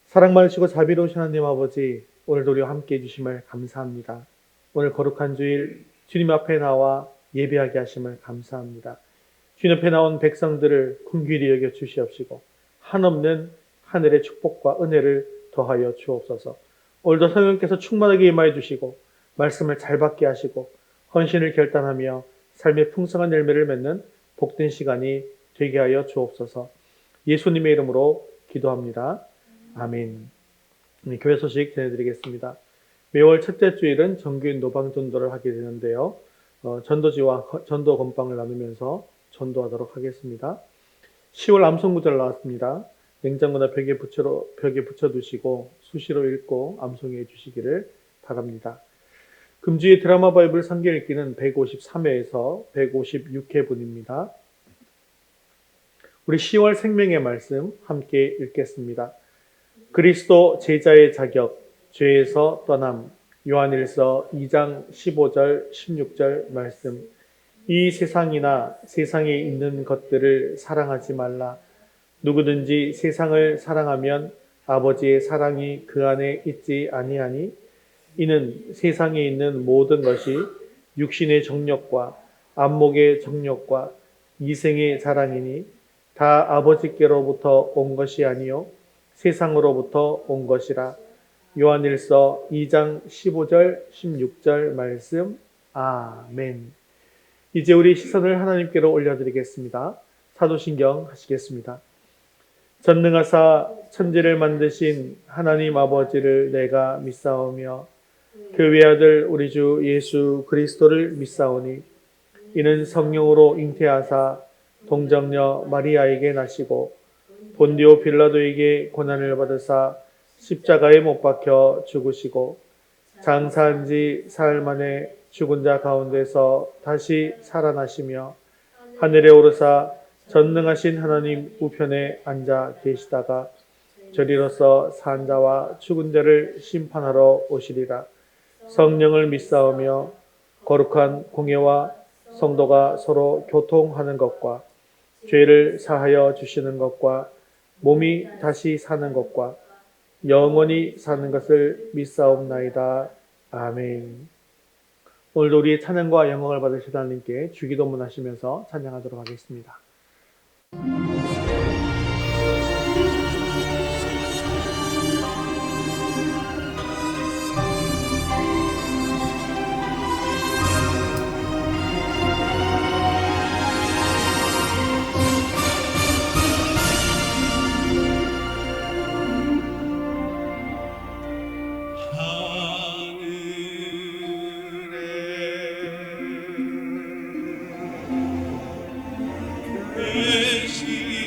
사랑 많으시고 자비로우신 하나님 아버지, 오늘도 우리와 함께 해주심을 감사합니다. 오늘 거룩한 주일 주님 앞에 나와 예배하게 하심을 감사합니다. 주님 앞에 나온 백성들을 긍휼히 여겨 주시옵시고 한없는 하늘의 축복과 은혜를 더하여 주옵소서. 오늘도 성령께서 충만하게 임하여 주시고 말씀을 잘 받게 하시고 헌신을 결단하며 삶의 풍성한 열매를 맺는 복된 시간이 되게 하여 주옵소서. 예수님의 이름으로 기도합니다. 아멘. 교회 소식 전해드리겠습니다. 매월 첫째 주일은 정규인 노방 전도를 하게 되는데요. 전도지와 전도 건빵을 나누면서 전도하도록 하겠습니다. 10월 암송구절 나왔습니다. 냉장고나 벽에 붙여두시고 수시로 읽고 암송해 주시기를 바랍니다. 금주의 드라마 바이블 성경 읽기는 153회에서 156회분입니다. 우리 10월 생명의 말씀 함께 읽겠습니다. 그리스도 제자의 자격, 죄에서 떠남. 요한일서 2장 15절 16절 말씀. 이 세상이나 세상에 있는 것들을 사랑하지 말라. 누구든지 세상을 사랑하면 아버지의 사랑이 그 안에 있지 아니하니, 이는 세상에 있는 모든 것이 육신의 정욕과 안목의 정욕과 이생의 자랑이니 다 아버지께로부터 온 것이 아니요 세상으로부터 온 것이라. 요한일서 2장 15절 16절 말씀. 아멘. 이제 우리 시선을 하나님께로 올려드리겠습니다. 사도신경 하시겠습니다. 전능하사 천지를 만드신 하나님 아버지를 내가 믿사오며 그 외아들 우리 주 예수 그리스도를 믿사오니, 이는 성령으로 잉태하사 동정녀 마리아에게 나시고 본디오 빌라도에게 고난을 받으사 십자가에 못 박혀 죽으시고 장사한 지 사흘 만에 죽은 자 가운데서 다시 살아나시며 하늘에 오르사 전능하신 하나님 우편에 앉아 계시다가 저리로서 산 자와 죽은 자를 심판하러 오시리라. 성령을 믿사오며 거룩한 공예와 성도가 서로 교통하는 것과 죄를 사하여 주시는 것과 몸이 다시 사는 것과 영원히 사는 것을 믿사옵나이다. 아멘. 오늘도 우리의 찬양과 영광을 받으실 하나님께 주기도문 하시면서 찬양하도록 하겠습니다. 하늘에 계신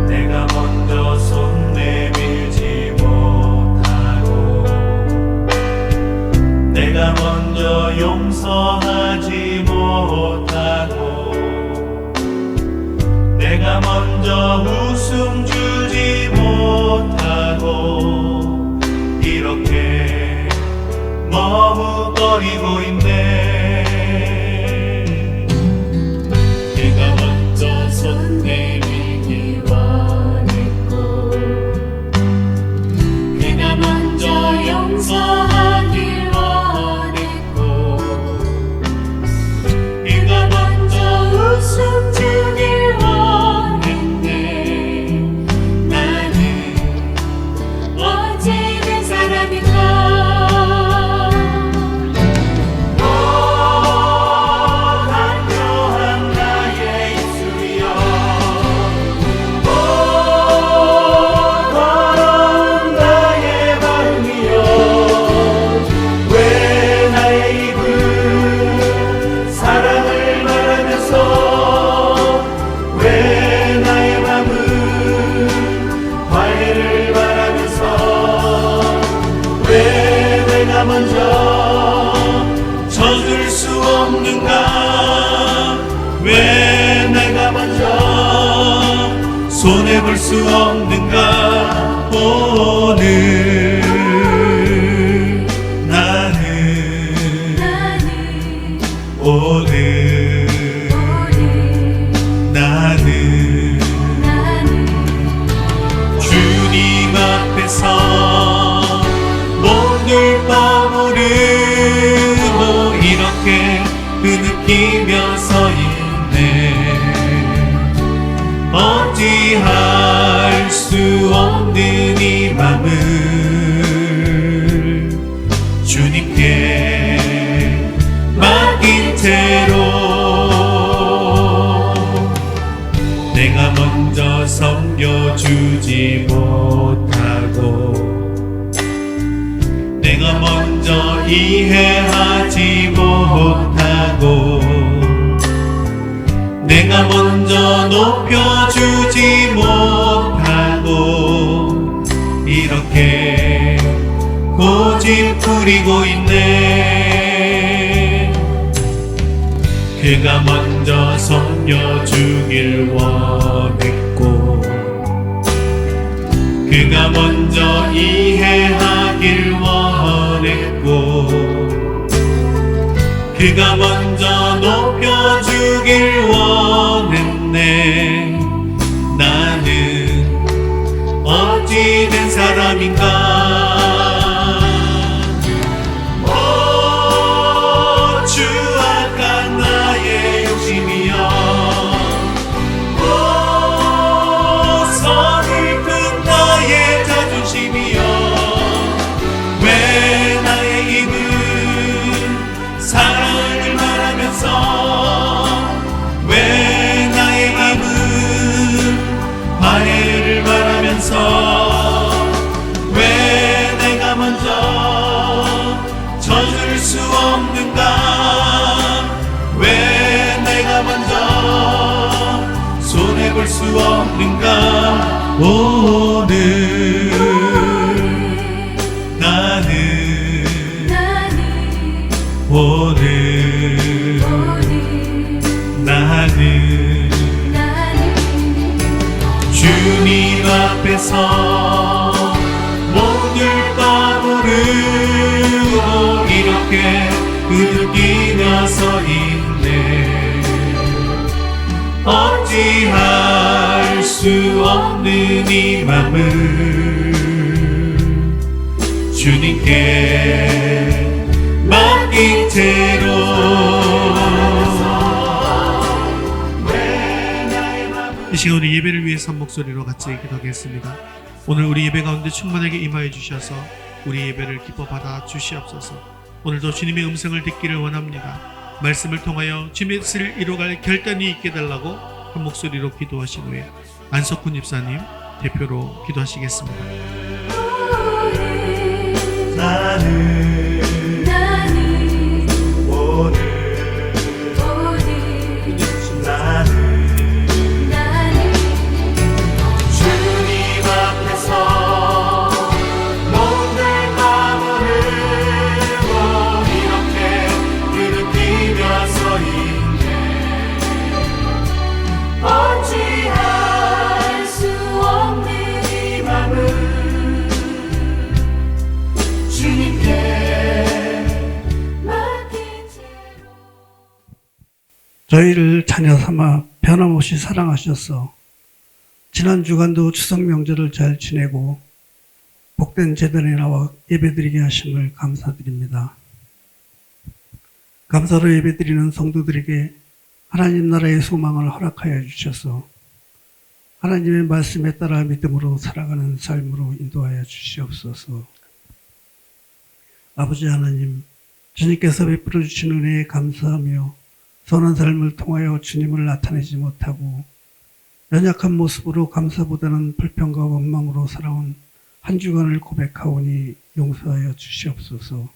내가 먼저 손 내밀지 못하고 내가 먼저 용서하지 못하고 내가 먼저 웃음 주지 못하고 이렇게 머뭇거리고 있네. 내가 먼저 손 내밀기 원했고 내가 먼저 용서하길 원했고 내가 먼저 웃음 주길 원했네. 나는 어찌된 사람인가. 간교한 나의 입술이여 더러운 나의 마음이여 왜 나의 입은 사랑을 말하면서 왜 나의 맘은 화해를 바라면서 왜 내가 먼저 져줄 수 없는가. 왜 내가 먼저 손해볼 수 없는가. 오늘 나는 오늘 나는 주님 앞에서 몸둘 바모르고 이렇게 흐느끼며 서 있네. 어찌할 수 없는 이 맘을 주님께 맡긴 채로 내가 먼저 섬겨주지 못하고 내가 먼저 이해하지 못하고 내가 먼저 높여주지 못하고 이렇게 고집 부리고 있네. 그가 먼저 섬겨주길 원했고 그가 먼저 이해하길 원했고 그가 먼저 높여주길 원했네. 나는 어찌된 사람인가. 추악한 나의 욕심이여 서글픈 나의 자존심이여 왜 나의 입은 사랑을 말하면서 왜 나의 맘은 화해를 바라면서 왜 내가 먼저 져줄 수 없는가. 왜 내가 먼저 손해볼 수 없는가. 오늘 나는 오늘 나는 주님 앞에서 몸둘 바모르고 이렇게 흐느끼며 서 있네. 어찌할 수 없는 이 맘을 주님께 맡긴 채로 이 시간 우리 예배를 위해서 한 목소리로 같이 기도하겠습니다. 오늘 우리 예배 가운데 충만하게 임하여 주셔서 우리 예배를 기뻐 받아 주시옵소서. 오늘도 주님의 음성을 듣기를 원합니다. 말씀을 통하여 주님의 뜻을 이루어갈 결단이 있게 달라고 한 목소리로 기도하신 후에 안석훈 집사님 대표로 기도하시겠습니다. 나는 오늘 나는 주님 앞에서 몸을 가무르고 이렇게 느끼며 서 있네. 어찌할 수 없는 이 맘을 주님께 맡긴 채로. 저희를 자녀 삼아 변함없이 사랑하셔서 지난 주간도 추석 명절을 잘 지내고 복된 제단에 나와 예배드리게 하심을 감사드립니다. 감사로 예배드리는 성도들에게 하나님 나라의 소망을 허락하여 주셔서 하나님의 말씀에 따라 믿음으로 살아가는 삶으로 인도하여 주시옵소서. 아버지 하나님, 주님께서 베풀어 주신 은혜에 감사하며 선한 삶을 통하여 주님을 나타내지 못하고 연약한 모습으로 감사보다는 불평과 원망으로 살아온 한 주간을 고백하오니 용서하여 주시옵소서.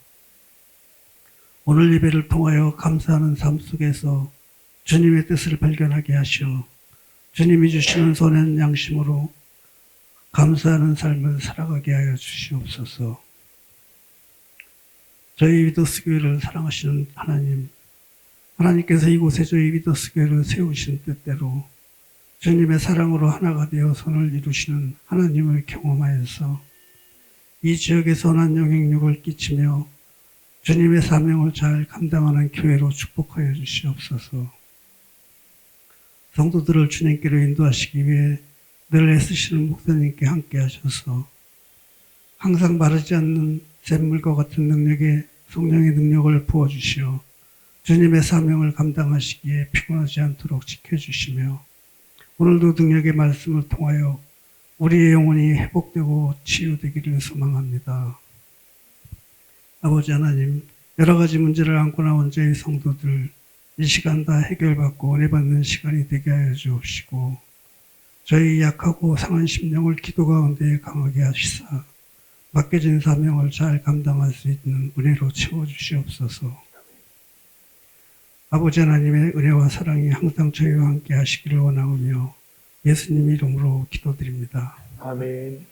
오늘 예배를 통하여 감사하는 삶 속에서 주님의 뜻을 발견하게 하시어 주님이 주시는 선한 양심으로 감사하는 삶을 살아가게 하여 주시옵소서. 저희 위더스 교회를 사랑하시는 하나님, 하나님께서 이곳에 저희 위더스 교회를 세우신 뜻대로 주님의 사랑으로 하나가 되어 선을 이루시는 하나님을 경험하여서 이 지역의 선한 영향력을 끼치며 주님의 사명을 잘 감당하는 교회로 축복하여 주시옵소서. 성도들을 주님께로 인도하시기 위해 늘 애쓰시는 목사님께 함께 하셔서 항상 마르지 않는 샘물과 같은 능력에 성령의 능력을 부어주시어 주님의 사명을 감당하시기에 피곤하지 않도록 지켜주시며 오늘도 능력의 말씀을 통하여 우리의 영혼이 회복되고 치유되기를 소망합니다. 아버지 하나님, 여러 가지 문제를 안고 나온 저희 성도들 이 시간 다 해결받고 은혜 받는 시간이 되게 하여 주옵시고 저희 약하고 상한 심령을 기도 가운데 강하게 하시사 맡겨진 사명을 잘 감당할 수 있는 은혜로 채워주시옵소서. 아버지 하나님의 은혜와 사랑이 항상 저희와 함께 하시기를 원하오며 예수님 이름으로 기도드립니다. 아멘.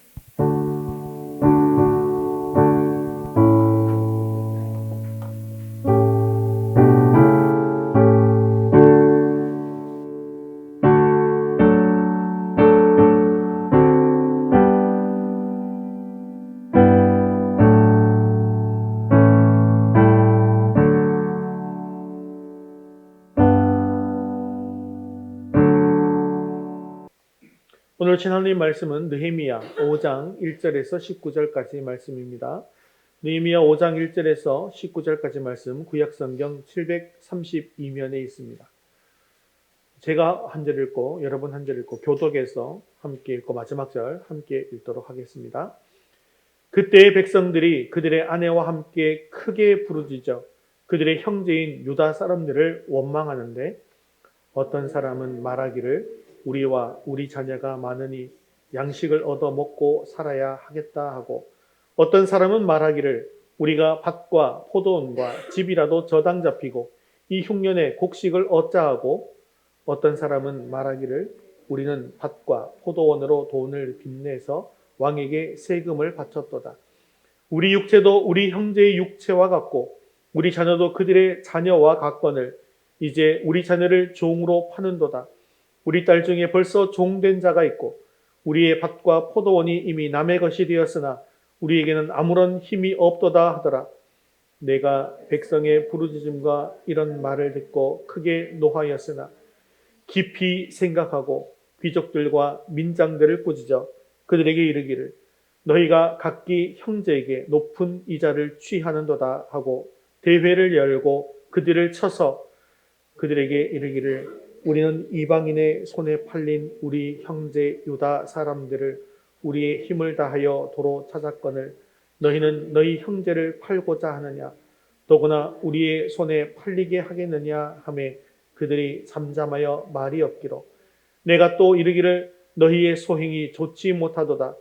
오늘 하나님 말씀은 느헤미야 5장 1절에서 19절까지 말씀입니다. 느헤미야 5장 1절에서 19절까지 말씀 구약성경 732면에 있습니다. 제가 한 절 읽고 여러분 한 절 읽고 교독에서 함께 읽고 마지막 절 함께 읽도록 하겠습니다. 그때의 백성들이 그들의 아내와 함께 크게 부르짖어 그들의 형제인 유다 사람들을 원망하는데 어떤 사람은 말하기를 우리와 우리 자녀가 많으니 양식을 얻어 먹고 살아야 하겠다 하고 어떤 사람은 말하기를 우리가 밭과 포도원과 집이라도 저당 잡히고 이 흉년에 곡식을 얻자 하고 어떤 사람은 말하기를 우리는 밭과 포도원으로 돈을 빚내서 왕에게 세금을 바쳤도다. 우리 육체도 우리 형제의 육체와 같고 우리 자녀도 그들의 자녀와 같거늘 이제 우리 자녀를 종으로 파는도다. 우리 딸 중에 벌써 종된 자가 있고 우리의 밭과 포도원이 이미 남의 것이 되었으나 우리에게는 아무런 힘이 없도다 하더라. 내가 백성의 부르짖음과 이런 말을 듣고 크게 노하였으나 깊이 생각하고 귀족들과 민장들을 꾸짖어 그들에게 이르기를 너희가 각기 형제에게 높은 이자를 취하는도다 하고 대회를 열고 그들을 쳐서 그들에게 이르기를 우리는 이방인의 손에 팔린 우리 형제 유다 사람들을 우리의 힘을 다하여 도로 찾았거늘 너희는 너희 형제를 팔고자 하느냐 더구나 우리의 손에 팔리게 하겠느냐 하매 그들이 잠잠하여 말이 없기로 내가 또 이르기를 너희의 소행이 좋지 못하도다.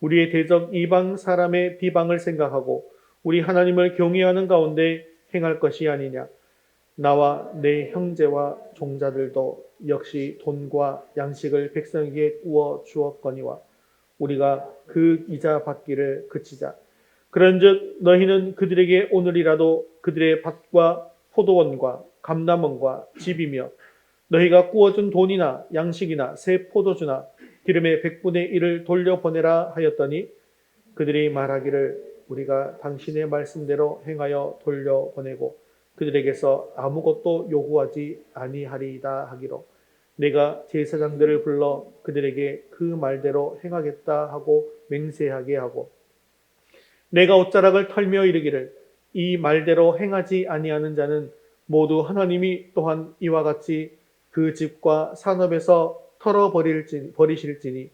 우리의 대적 이방 사람의 비방을 생각하고 우리 하나님을 경외하는 가운데 행할 것이 아니냐. 나와 내 형제와 종자들도 역시 돈과 양식을 백성에게 구워 주었거니와 우리가 그 이자 받기를 그치자. 그런즉 너희는 그들에게 오늘이라도 그들의 밭과 포도원과 감람원과 집이며 너희가 구워준 돈이나 양식이나 새 포도주나 기름의 100분의 1을 돌려보내라 하였더니 그들이 말하기를 우리가 당신의 말씀대로 행하여 돌려보내고 그들에게서 아무것도 요구하지 아니하리이다 하기로 내가 제사장들을 불러 그들에게 그 말대로 행하겠다 하고 맹세하게 하고 내가 옷자락을 털며 이르기를 이 말대로 행하지 아니하는 자는 모두 하나님이 또한 이와 같이 그 집과 산업에서 버리실지니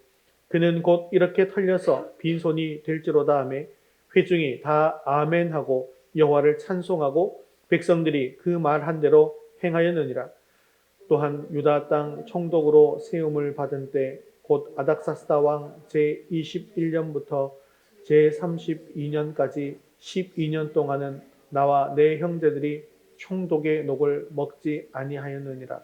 그는 곧 이렇게 털려서 빈손이 될지로다 하매 회중이 다 아멘하고 여호와를 찬송하고 백성들이 그 말한 대로 행하였느니라. 또한 유다 땅 총독으로 세움을 받은 때 곧 아닥사스다 왕 제21년부터 제32년까지 12년 동안은 나와 내 형제들이 총독의 녹을 먹지 아니하였느니라.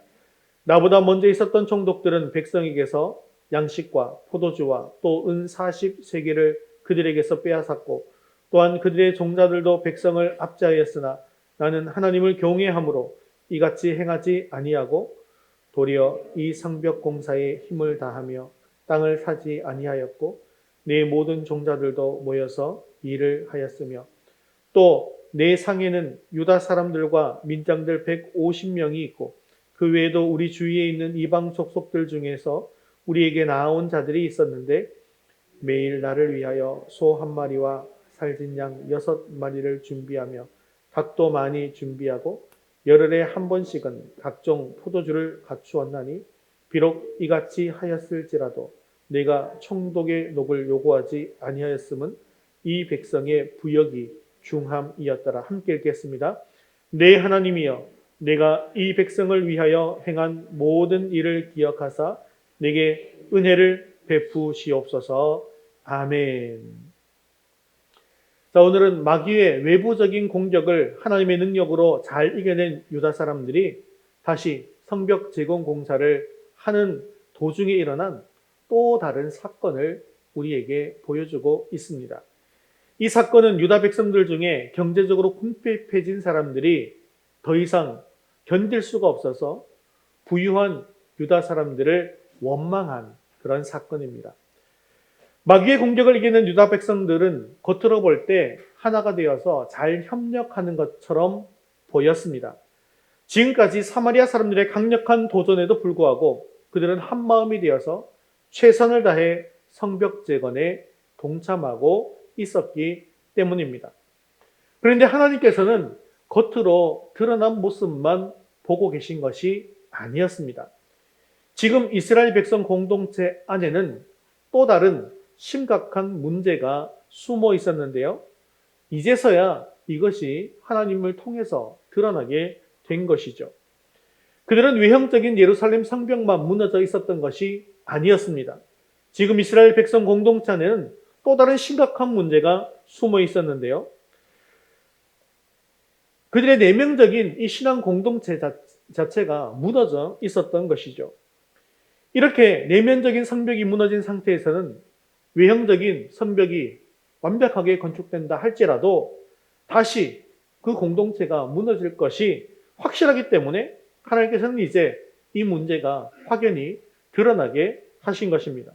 나보다 먼저 있었던 총독들은 백성에게서 양식과 포도주와 또 은 40세계를 그들에게서 빼앗았고 또한 그들의 종자들도 백성을 압제하였으나 나는 하나님을 경외함으로 이같이 행하지 아니하고 도리어 이 성벽 공사에 힘을 다하며 땅을 사지 아니하였고 내 모든 종자들도 모여서 일을 하였으며 또 내 상에는 유다 사람들과 민장들 150명이 있고 그 외에도 우리 주위에 있는 이방 족속들 중에서 우리에게 나아온 자들이 있었는데 매일 나를 위하여 소 한 마리와 살진 양 6마리를 준비하며 닭도 많이 준비하고 열흘에 한 번씩은 각종 포도주를 갖추었나니 비록 이같이 하였을지라도 내가 총독의 녹을 요구하지 아니하였음은 이 백성의 부역이 중함이었더라. 함께 읽겠습니다. 내 하나님이여 내가 이 백성을 위하여 행한 모든 일을 기억하사 내게 은혜를 베푸시옵소서. 아멘. 자, 오늘은 마귀의 외부적인 공격을 하나님의 능력으로 잘 이겨낸 유다 사람들이 다시 성벽 재건 공사를 하는 도중에 일어난 또 다른 사건을 우리에게 보여주고 있습니다. 이 사건은 유다 백성들 중에 경제적으로 궁핍해진 사람들이 더 이상 견딜 수가 없어서 부유한 유다 사람들을 원망한 그런 사건입니다. 마귀의 공격을 이기는 유다 백성들은 겉으로 볼 때 하나가 되어서 잘 협력하는 것처럼 보였습니다. 지금까지 사마리아 사람들의 강력한 도전에도 불구하고 그들은 한 마음이 되어서 최선을 다해 성벽 재건에 동참하고 있었기 때문입니다. 그런데 하나님께서는 겉으로 드러난 모습만 보고 계신 것이 아니었습니다. 지금 이스라엘 백성 공동체 안에는 또 다른 심각한 문제가 숨어 있었는데요. 이제서야 이것이 하나님을 통해서 드러나게 된 것이죠. 그들은 외형적인 예루살렘 성벽만 무너져 있었던 것이 아니었습니다. 지금 이스라엘 백성 공동체 안에는 또 다른 심각한 문제가 숨어 있었는데요. 그들의 내면적인 이 신앙 공동체 자체가 무너져 있었던 것이죠. 이렇게 내면적인 성벽이 무너진 상태에서는 외형적인 성벽이 완벽하게 건축된다 할지라도 다시 그 공동체가 무너질 것이 확실하기 때문에 하나님께서는 이제 이 문제가 확연히 드러나게 하신 것입니다.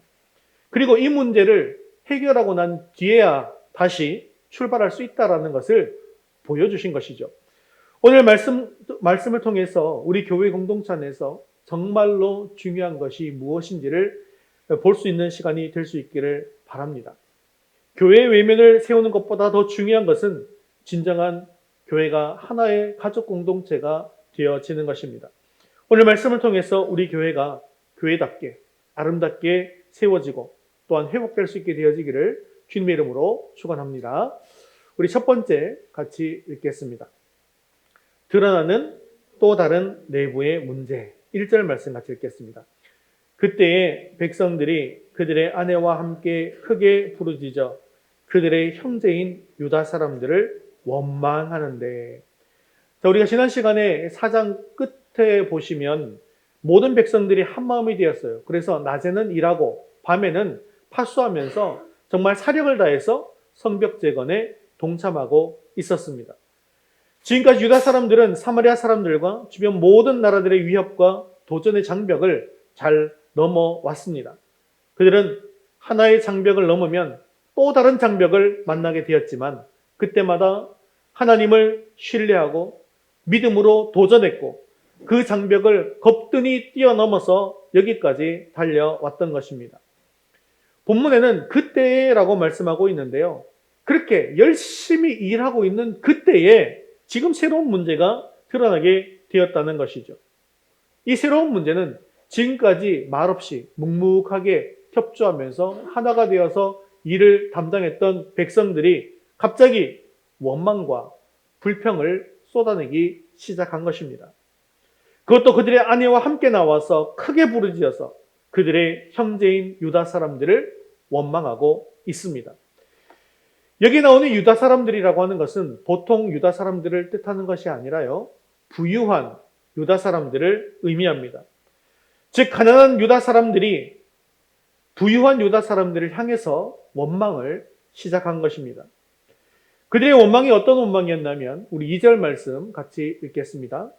그리고 이 문제를 해결하고 난 뒤에야 다시 출발할 수 있다는 것을 보여주신 것이죠. 오늘 말씀을 통해서 우리 교회 공동체 안에서 정말로 중요한 것이 무엇인지를 볼 수 있는 시간이 될 수 있기를 바랍니다. 교회의 외면을 세우는 것보다 더 중요한 것은 진정한 교회가 하나의 가족 공동체가 되어지는 것입니다. 오늘 말씀을 통해서 우리 교회가 교회답게 아름답게 세워지고 또한 회복될 수 있게 되어지기를 주님의 이름으로 축원합니다. 우리 첫 번째 같이 읽겠습니다. 드러나는 또 다른 내부의 문제. 1절 말씀 같이 읽겠습니다. 그때에 백성들이 그들의 아내와 함께 크게 부르짖어 그들의 형제인 유다 사람들을 원망하는데, 자, 우리가 지난 시간에 4장 끝에 보시면 모든 백성들이 한 마음이 되었어요. 그래서 낮에는 일하고 밤에는 파수하면서 정말 사력을 다해서 성벽 재건에 동참하고 있었습니다. 지금까지 유다 사람들은 사마리아 사람들과 주변 모든 나라들의 위협과 도전의 장벽을 잘 넘어왔습니다. 그들은 하나의 장벽을 넘으면 또 다른 장벽을 만나게 되었지만 그때마다 하나님을 신뢰하고 믿음으로 도전했고 그 장벽을 거뜬히 뛰어넘어서 여기까지 달려왔던 것입니다. 본문에는 그때라고 말씀하고 있는데요. 그렇게 열심히 일하고 있는 그때에 지금 새로운 문제가 드러나게 되었다는 것이죠. 이 새로운 문제는 지금까지 말없이 묵묵하게 협조하면서 하나가 되어서 일을 담당했던 백성들이 갑자기 원망과 불평을 쏟아내기 시작한 것입니다. 그것도 그들의 아내와 함께 나와서 크게 부르짖어서 그들의 형제인 유다 사람들을 원망하고 있습니다. 여기 나오는 유다 사람들이라고 하는 것은 보통 유다 사람들을 뜻하는 것이 아니라요, 부유한 유다 사람들을 의미합니다. 즉 가난한 유다 사람들이 부유한 유다 사람들을 향해서 원망을 시작한 것입니다. 그들의 원망이 어떤 원망이었냐면 우리 2절 말씀 같이 읽겠습니다.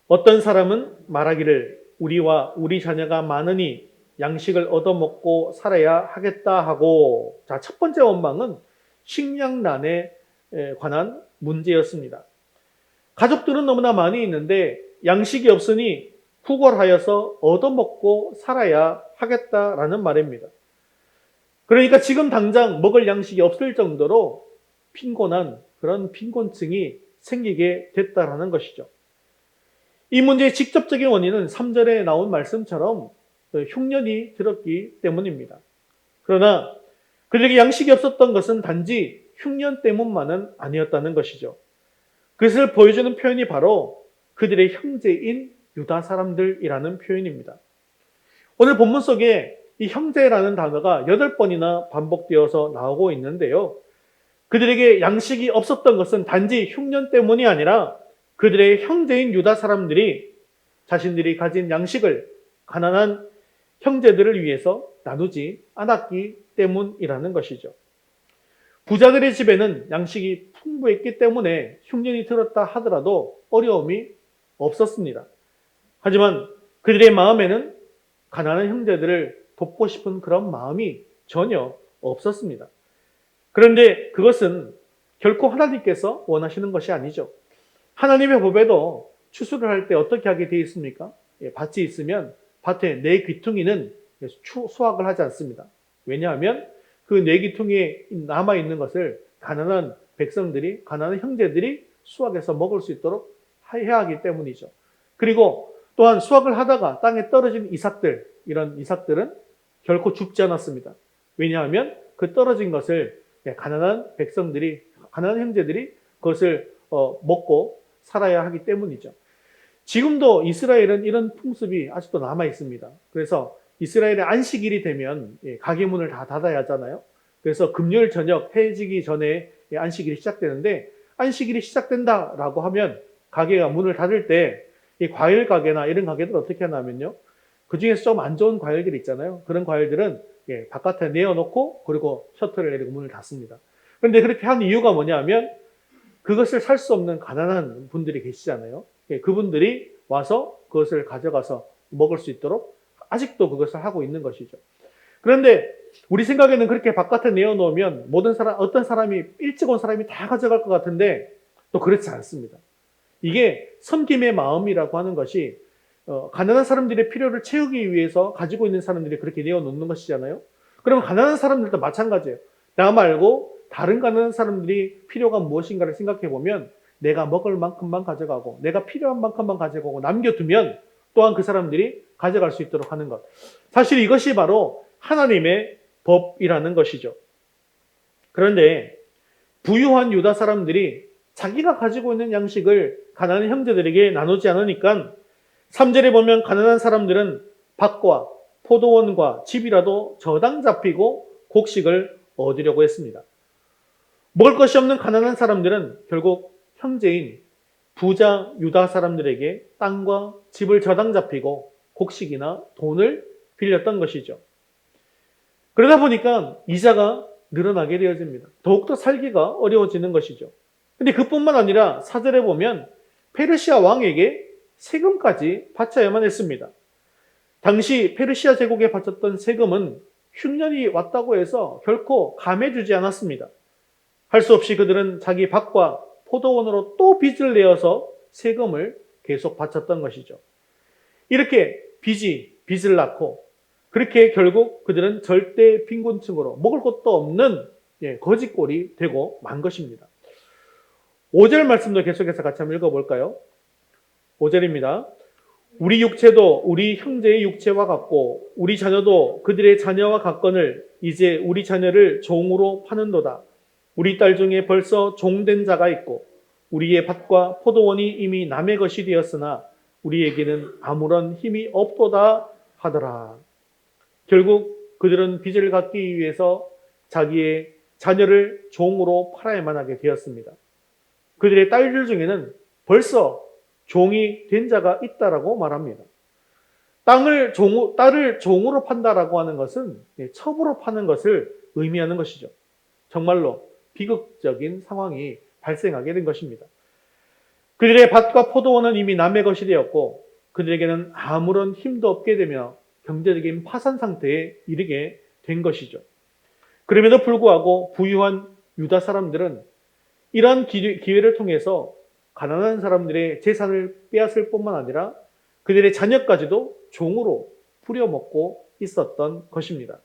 어떤 사람은 말하기를 우리와 우리 자녀가 많으니 양식을 얻어먹고 살아야 하겠다 하고, 자, 첫 번째 원망은 식량난에 관한 문제였습니다. 가족들은 너무나 많이 있는데 양식이 없으니 구걸하여서 얻어먹고 살아야 하겠다라는 말입니다. 그러니까 지금 당장 먹을 양식이 없을 정도로 빈곤한 그런 빈곤층이 생기게 됐다라는 것이죠. 이 문제의 직접적인 원인은 3절에 나온 말씀처럼 흉년이 들었기 때문입니다. 그러나 그들에게 양식이 없었던 것은 단지 흉년 때문만은 아니었다는 것이죠. 그것을 보여주는 표현이 바로 그들의 형제인 유다 사람들이라는 표현입니다. 오늘 본문 속에 이 형제라는 단어가 8번이나 반복되어서 나오고 있는데요. 그들에게 양식이 없었던 것은 단지 흉년 때문이 아니라 그들의 형제인 유다 사람들이 자신들이 가진 양식을 가난한 형제들을 위해서 나누지 않았기 때문이라는 것이죠. 부자들의 집에는 양식이 풍부했기 때문에 흉년이 들었다 하더라도 어려움이 없었습니다. 하지만 그들의 마음에는 가난한 형제들을 돕고 싶은 그런 마음이 전혀 없었습니다. 그런데 그것은 결코 하나님께서 원하시는 것이 아니죠. 하나님의 법에도 추수를 할 때 어떻게 하게 되어 있습니까? 밭이 있으면 밭에 네 귀퉁이는 수확을 하지 않습니다. 왜냐하면 그 네 귀퉁이에 남아있는 것을 가난한 백성들이, 가난한 형제들이 수확해서 먹을 수 있도록 해야 하기 때문이죠. 그리고 또한 수확을 하다가 땅에 떨어진 이삭들, 이런 이삭들은 결코 죽지 않았습니다. 왜냐하면 그 떨어진 것을 가난한 백성들이, 가난한 형제들이 그것을 먹고 살아야 하기 때문이죠. 지금도 이스라엘은 이런 풍습이 아직도 남아 있습니다. 그래서 이스라엘의 안식일이 되면 가게 문을 다 닫아야 하잖아요. 그래서 금요일 저녁 해지기 전에 안식일이 시작되는데, 안식일이 시작된다라고 하면 가게가 문을 닫을 때 이 과일 가게나 이런 가게들 어떻게 하냐면요, 그 중에서 좀 안 좋은 과일들이 있잖아요. 그런 과일들은 바깥에 내어놓고 그리고 셔터를 내리고 문을 닫습니다. 그런데 그렇게 한 이유가 뭐냐면 그것을 살 수 없는 가난한 분들이 계시잖아요. 그분들이 와서 그것을 가져가서 먹을 수 있도록 아직도 그것을 하고 있는 것이죠. 그런데 우리 생각에는 그렇게 바깥에 내어놓으면 모든 사람, 어떤 사람이, 일찍 온 사람이 다 가져갈 것 같은데 또 그렇지 않습니다. 이게 섬김의 마음이라고 하는 것이 가난한 사람들의 필요를 채우기 위해서 가지고 있는 사람들이 그렇게 내어놓는 것이잖아요. 그러면 가난한 사람들도 마찬가지예요. 나 말고 다른 가난한 사람들이 필요가 무엇인가를 생각해 보면 내가 먹을 만큼만 가져가고 내가 필요한 만큼만 가져가고 남겨두면 또한 그 사람들이 가져갈 수 있도록 하는 것. 사실 이것이 바로 하나님의 법이라는 것이죠. 그런데 부유한 유다 사람들이 자기가 가지고 있는 양식을 가난한 형제들에게 나누지 않으니까 3절에 보면 가난한 사람들은 밭과 포도원과 집이라도 저당 잡히고 곡식을 얻으려고 했습니다. 먹을 것이 없는 가난한 사람들은 결국 형제인 부자 유다 사람들에게 땅과 집을 저당 잡히고 곡식이나 돈을 빌렸던 것이죠. 그러다 보니까 이자가 늘어나게 되어집니다. 더욱더 살기가 어려워지는 것이죠. 근데 그뿐만 아니라 사절에 보면 페르시아 왕에게 세금까지 바쳐야만 했습니다. 당시 페르시아 제국에 바쳤던 세금은 흉년이 왔다고 해서 결코 감해주지 않았습니다. 할 수 없이 그들은 자기 밭과 포도원으로 또 빚을 내어서 세금을 계속 바쳤던 것이죠. 이렇게 빚을 낳고 그렇게 결국 그들은 절대 빈곤층으로 먹을 것도 없는 거지꼴이 되고 만 것입니다. 5절 말씀도 계속해서 같이 한번 읽어볼까요? 5절입니다. 우리 육체도 우리 형제의 육체와 같고 우리 자녀도 그들의 자녀와 같거늘 이제 우리 자녀를 종으로 파는도다. 우리 딸 중에 벌써 종된 자가 있고 우리의 밭과 포도원이 이미 남의 것이 되었으나 우리에게는 아무런 힘이 없도다 하더라. 결국 그들은 빚을 갚기 위해서 자기의 자녀를 종으로 팔아야만 하게 되었습니다. 그들의 딸들 중에는 벌써 종이 된 자가 있다라고 말합니다. 딸을 종으로 판다라고 하는 것은 첩으로 파는 것을 의미하는 것이죠. 정말로 비극적인 상황이 발생하게 된 것입니다. 그들의 밭과 포도원은 이미 남의 것이 되었고 그들에게는 아무런 힘도 없게 되며 경제적인 파산 상태에 이르게 된 것이죠. 그럼에도 불구하고 부유한 유다 사람들은 이러한 기회를 통해서 가난한 사람들의 재산을 빼앗을 뿐만 아니라 그들의 자녀까지도 종으로 부려먹고 있었던 것입니다.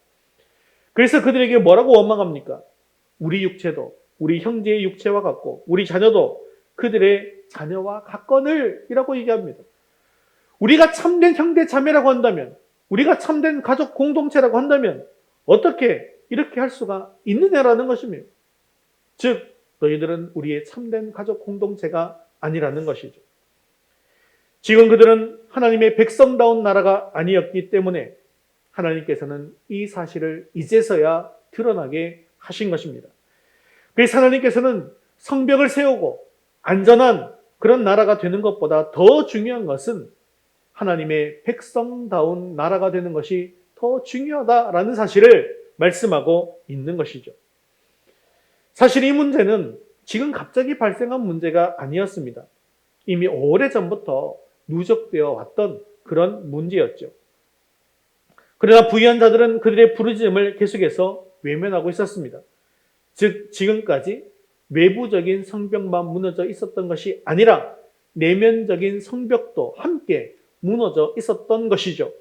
그래서 그들에게 뭐라고 원망합니까? 우리 육체도 우리 형제의 육체와 같고 우리 자녀도 그들의 자녀와 같거늘 이라고 얘기합니다. 우리가 참된 형제 자매라고 한다면 우리가 참된 가족 공동체라고 한다면 어떻게 이렇게 할 수가 있느냐라는 것입니다. 즉 너희들은 우리의 참된 가족 공동체가 아니라는 것이죠. 지금 그들은 하나님의 백성다운 나라가 아니었기 때문에 하나님께서는 이 사실을 이제서야 드러나게 하신 것입니다. 그래서 하나님께서는 성벽을 세우고 안전한 그런 나라가 되는 것보다 더 중요한 것은 하나님의 백성다운 나라가 되는 것이 더 중요하다라는 사실을 말씀하고 있는 것이죠. 사실 이 문제는 지금 갑자기 발생한 문제가 아니었습니다. 이미 오래전부터 누적되어 왔던 그런 문제였죠. 그러나 부유한 자들은 그들의 부르짖음을 계속해서 외면하고 있었습니다. 즉 지금까지 외부적인 성벽만 무너져 있었던 것이 아니라 내면적인 성벽도 함께 무너져 있었던 것이죠.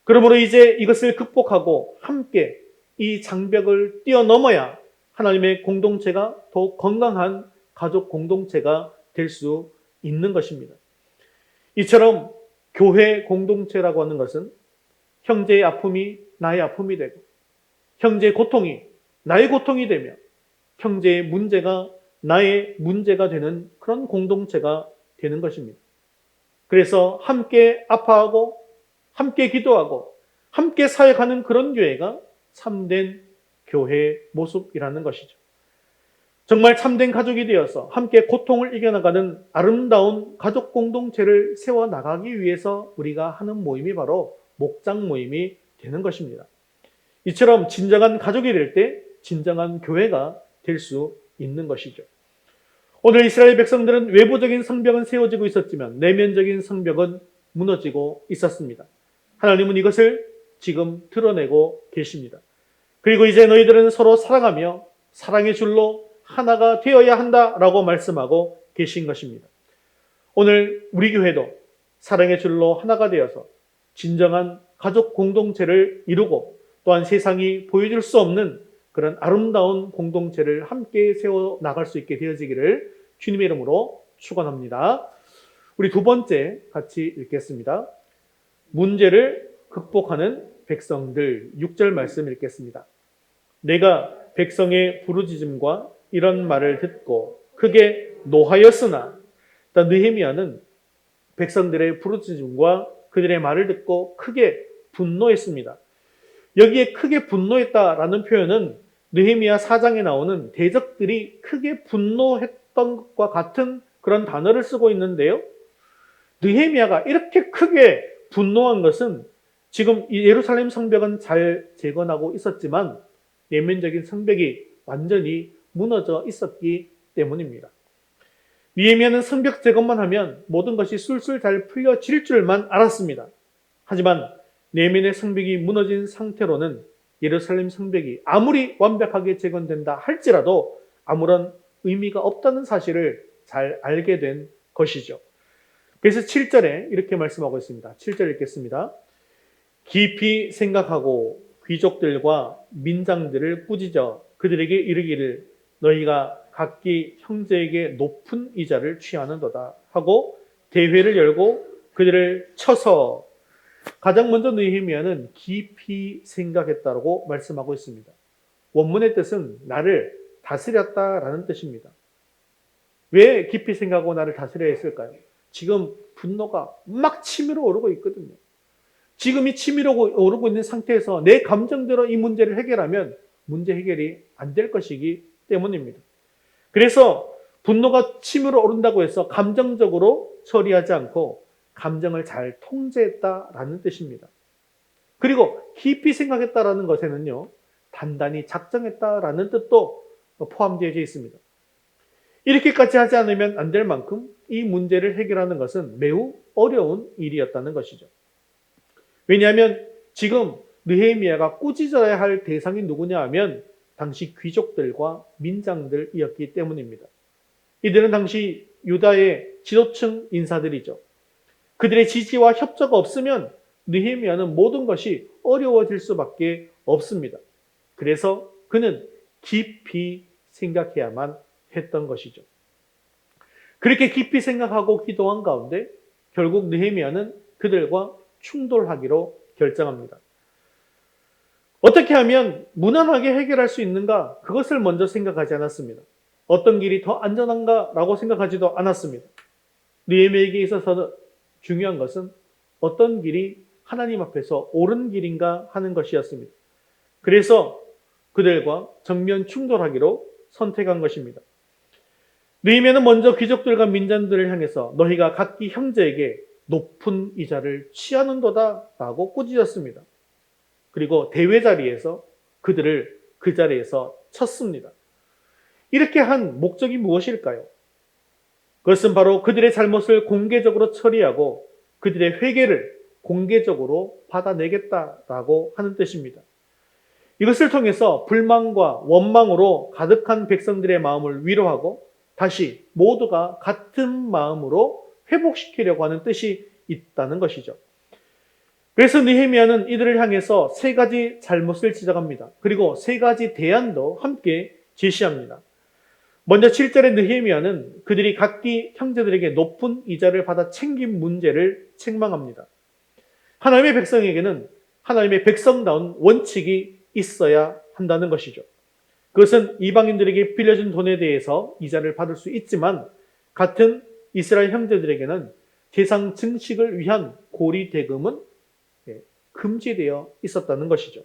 그러므로 이제 이것을 극복하고 함께 이 장벽을 뛰어넘어야 하나님의 공동체가 더욱 건강한 가족 공동체가 될 수 있는 것입니다. 이처럼 교회 공동체라고 하는 것은 형제의 아픔이 나의 아픔이 되고 형제의 고통이 나의 고통이 되며 형제의 문제가 나의 문제가 되는 그런 공동체가 되는 것입니다. 그래서 함께 아파하고 함께 기도하고 함께 사역하는 그런 교회가 참된 교회의 모습이라는 것이죠. 정말 참된 가족이 되어서 함께 고통을 이겨나가는 아름다운 가족 공동체를 세워나가기 위해서 우리가 하는 모임이 바로 목장 모임이 되는 것입니다. 이처럼 진정한 가족이 될 때 진정한 교회가 될 수 있는 것이죠. 오늘 이스라엘 백성들은 외부적인 성벽은 세워지고 있었지만 내면적인 성벽은 무너지고 있었습니다. 하나님은 이것을 지금 드러내고 계십니다. 그리고 이제 너희들은 서로 사랑하며 사랑의 줄로 하나가 되어야 한다라고 말씀하고 계신 것입니다. 오늘 우리 교회도 사랑의 줄로 하나가 되어서 진정한 가족 공동체를 이루고 또한 세상이 보여줄 수 없는 그런 아름다운 공동체를 함께 세워 나갈 수 있게 되어지기를 주님의 이름으로 축원합니다. 우리 두 번째 같이 읽겠습니다. 문제를 극복하는 백성들 6절 말씀 읽겠습니다. 내가 백성의 부르짖음과 이런 말을 듣고 크게 노하였으나 느헤미야는 백성들의 부르짖음과 그들의 말을 듣고 크게 분노했습니다. 여기에 크게 분노했다라는 표현은 느헤미야 4장에 나오는 대적들이 크게 분노했던 것과 같은 그런 단어를 쓰고 있는데요. 느헤미야가 이렇게 크게 분노한 것은 지금 이 예루살렘 성벽은 잘 재건하고 있었지만 내면적인 성벽이 완전히 무너져 있었기 때문입니다. 느헤미야는 성벽 재건만 하면 모든 것이 술술 잘 풀려질 줄만 알았습니다. 하지만 내면의 성벽이 무너진 상태로는 예루살렘 성벽이 아무리 완벽하게 재건된다 할지라도 아무런 의미가 없다는 사실을 잘 알게 된 것이죠. 그래서 7절에 이렇게 말씀하고 있습니다. 7절 읽겠습니다. 깊이 생각하고 귀족들과 민장들을 꾸짖어 그들에게 이르기를 너희가 각기 형제에게 높은 이자를 취하는도다 하고 대회를 열고 그들을 쳐서 가장 먼저 느헤미야는 깊이 생각했다고 말씀하고 있습니다. 원문의 뜻은 나를 다스렸다라는 뜻입니다. 왜 깊이 생각하고 나를 다스려야 했을까요? 지금 분노가 막 치밀어 오르고 있거든요. 지금 이 치밀어 오르고 있는 상태에서 내 감정대로 이 문제를 해결하면 문제 해결이 안 될 것이기 때문입니다. 그래서 분노가 치밀어 오른다고 해서 감정적으로 처리하지 않고 감정을 잘 통제했다라는 뜻입니다. 그리고 깊이 생각했다라는 것에는요, 단단히 작정했다라는 뜻도 포함되어 있습니다. 이렇게까지 하지 않으면 안 될 만큼 이 문제를 해결하는 것은 매우 어려운 일이었다는 것이죠. 왜냐하면 지금 느헤미야가 꾸짖어야 할 대상이 누구냐 하면 당시 귀족들과 민장들이었기 때문입니다. 이들은 당시 유다의 지도층 인사들이죠. 그들의 지지와 협조가 없으면 느헤미야는 모든 것이 어려워질 수밖에 없습니다. 그래서 그는 깊이 생각해야만 했던 것이죠. 그렇게 깊이 생각하고 기도한 가운데 결국 느헤미야는 그들과 충돌하기로 결정합니다. 어떻게 하면 무난하게 해결할 수 있는가? 그것을 먼저 생각하지 않았습니다. 어떤 길이 더 안전한가라고 생각하지도 않았습니다. 느헤미야에게 있어서 중요한 것은 어떤 길이 하나님 앞에서 옳은 길인가 하는 것이었습니다. 그래서 그들과 정면 충돌하기로 선택한 것입니다. 느헤미야는 먼저 귀족들과 민장들을 향해서 너희가 각기 형제에게 높은 이자를 취하는도다 라고 꾸짖었습니다. 그리고 대회 자리에서 그들을 그 자리에서 쳤습니다. 이렇게 한 목적이 무엇일까요? 그것은 바로 그들의 잘못을 공개적으로 처리하고 그들의 회개를 공개적으로 받아내겠다라고 하는 뜻입니다. 이것을 통해서 불만과 원망으로 가득한 백성들의 마음을 위로하고 다시 모두가 같은 마음으로 회복시키려고 하는 뜻이 있다는 것이죠. 그래서 느헤미야는 이들을 향해서 세 가지 잘못을 지적합니다. 그리고 세 가지 대안도 함께 제시합니다. 먼저 7절의 느헤미야는 그들이 각기 형제들에게 높은 이자를 받아 챙긴 문제를 책망합니다. 하나님의 백성에게는 하나님의 백성다운 원칙이 있어야 한다는 것이죠. 그것은 이방인들에게 빌려준 돈에 대해서 이자를 받을 수 있지만 같은 이스라엘 형제들에게는 재상 증식을 위한 고리 대금은 금지되어 있었다는 것이죠.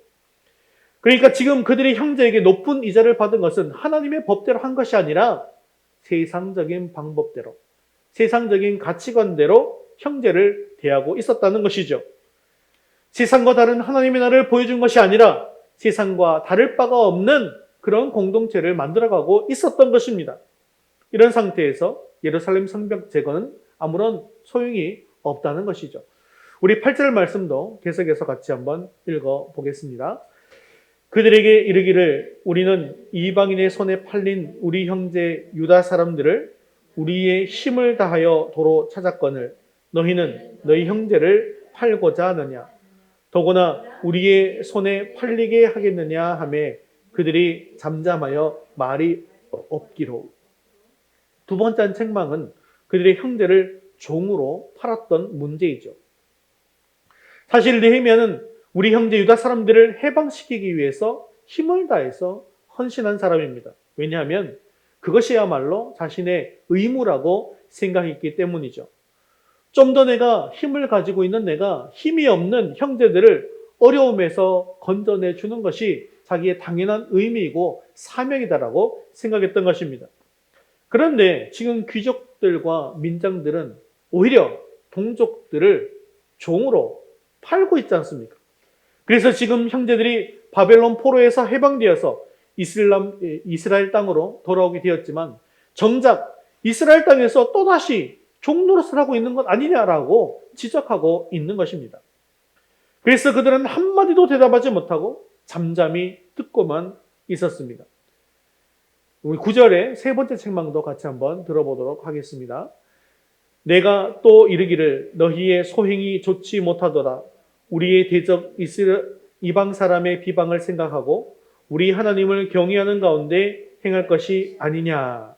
그러니까 지금 그들이 형제에게 높은 이자를 받은 것은 하나님의 법대로 한 것이 아니라 세상적인 방법대로, 세상적인 가치관대로 형제를 대하고 있었다는 것이죠. 세상과 다른 하나님의 나라를 보여준 것이 아니라 세상과 다를 바가 없는 그런 공동체를 만들어가고 있었던 것입니다. 이런 상태에서 예루살렘 성벽 재건은 아무런 소용이 없다는 것이죠. 우리 8절 말씀도 계속해서 같이 한번 읽어보겠습니다. 그들에게 이르기를 우리는 이방인의 손에 팔린 우리 형제 유다 사람들을 우리의 힘을 다하여 도로 찾았거늘 너희는 너희 형제를 팔고자 하느냐 더구나 우리의 손에 팔리게 하겠느냐 하매 그들이 잠잠하여 말이 없기로. 두 번째 책망은 그들의 형제를 종으로 팔았던 문제이죠. 사실 느헤미야는 우리 형제 유다 사람들을 해방시키기 위해서 힘을 다해서 헌신한 사람입니다. 왜냐하면 그것이야말로 자신의 의무라고 생각했기 때문이죠. 좀 더 내가 힘을 가지고 있는 내가 힘이 없는 형제들을 어려움에서 건져내 주는 것이 자기의 당연한 의미이고 사명이다라고 생각했던 것입니다. 그런데 지금 귀족들과 민장들은 오히려 동족들을 종으로 팔고 있지 않습니까? 그래서 지금 형제들이 바벨론 포로에서 해방되어서 이스라엘 땅으로 돌아오게 되었지만 정작 이스라엘 땅에서 또다시 종노릇을 하고 있는 것 아니냐라고 지적하고 있는 것입니다. 그래서 그들은 한마디도 대답하지 못하고 잠잠히 듣고만 있었습니다. 우리 9절의 세 번째 책망도 같이 한번 들어보도록 하겠습니다. 내가 또 이르기를 너희의 소행이 좋지 못하더라. 우리의 대적 이방 사람의 비방을 생각하고 우리 하나님을 경외하는 가운데 행할 것이 아니냐.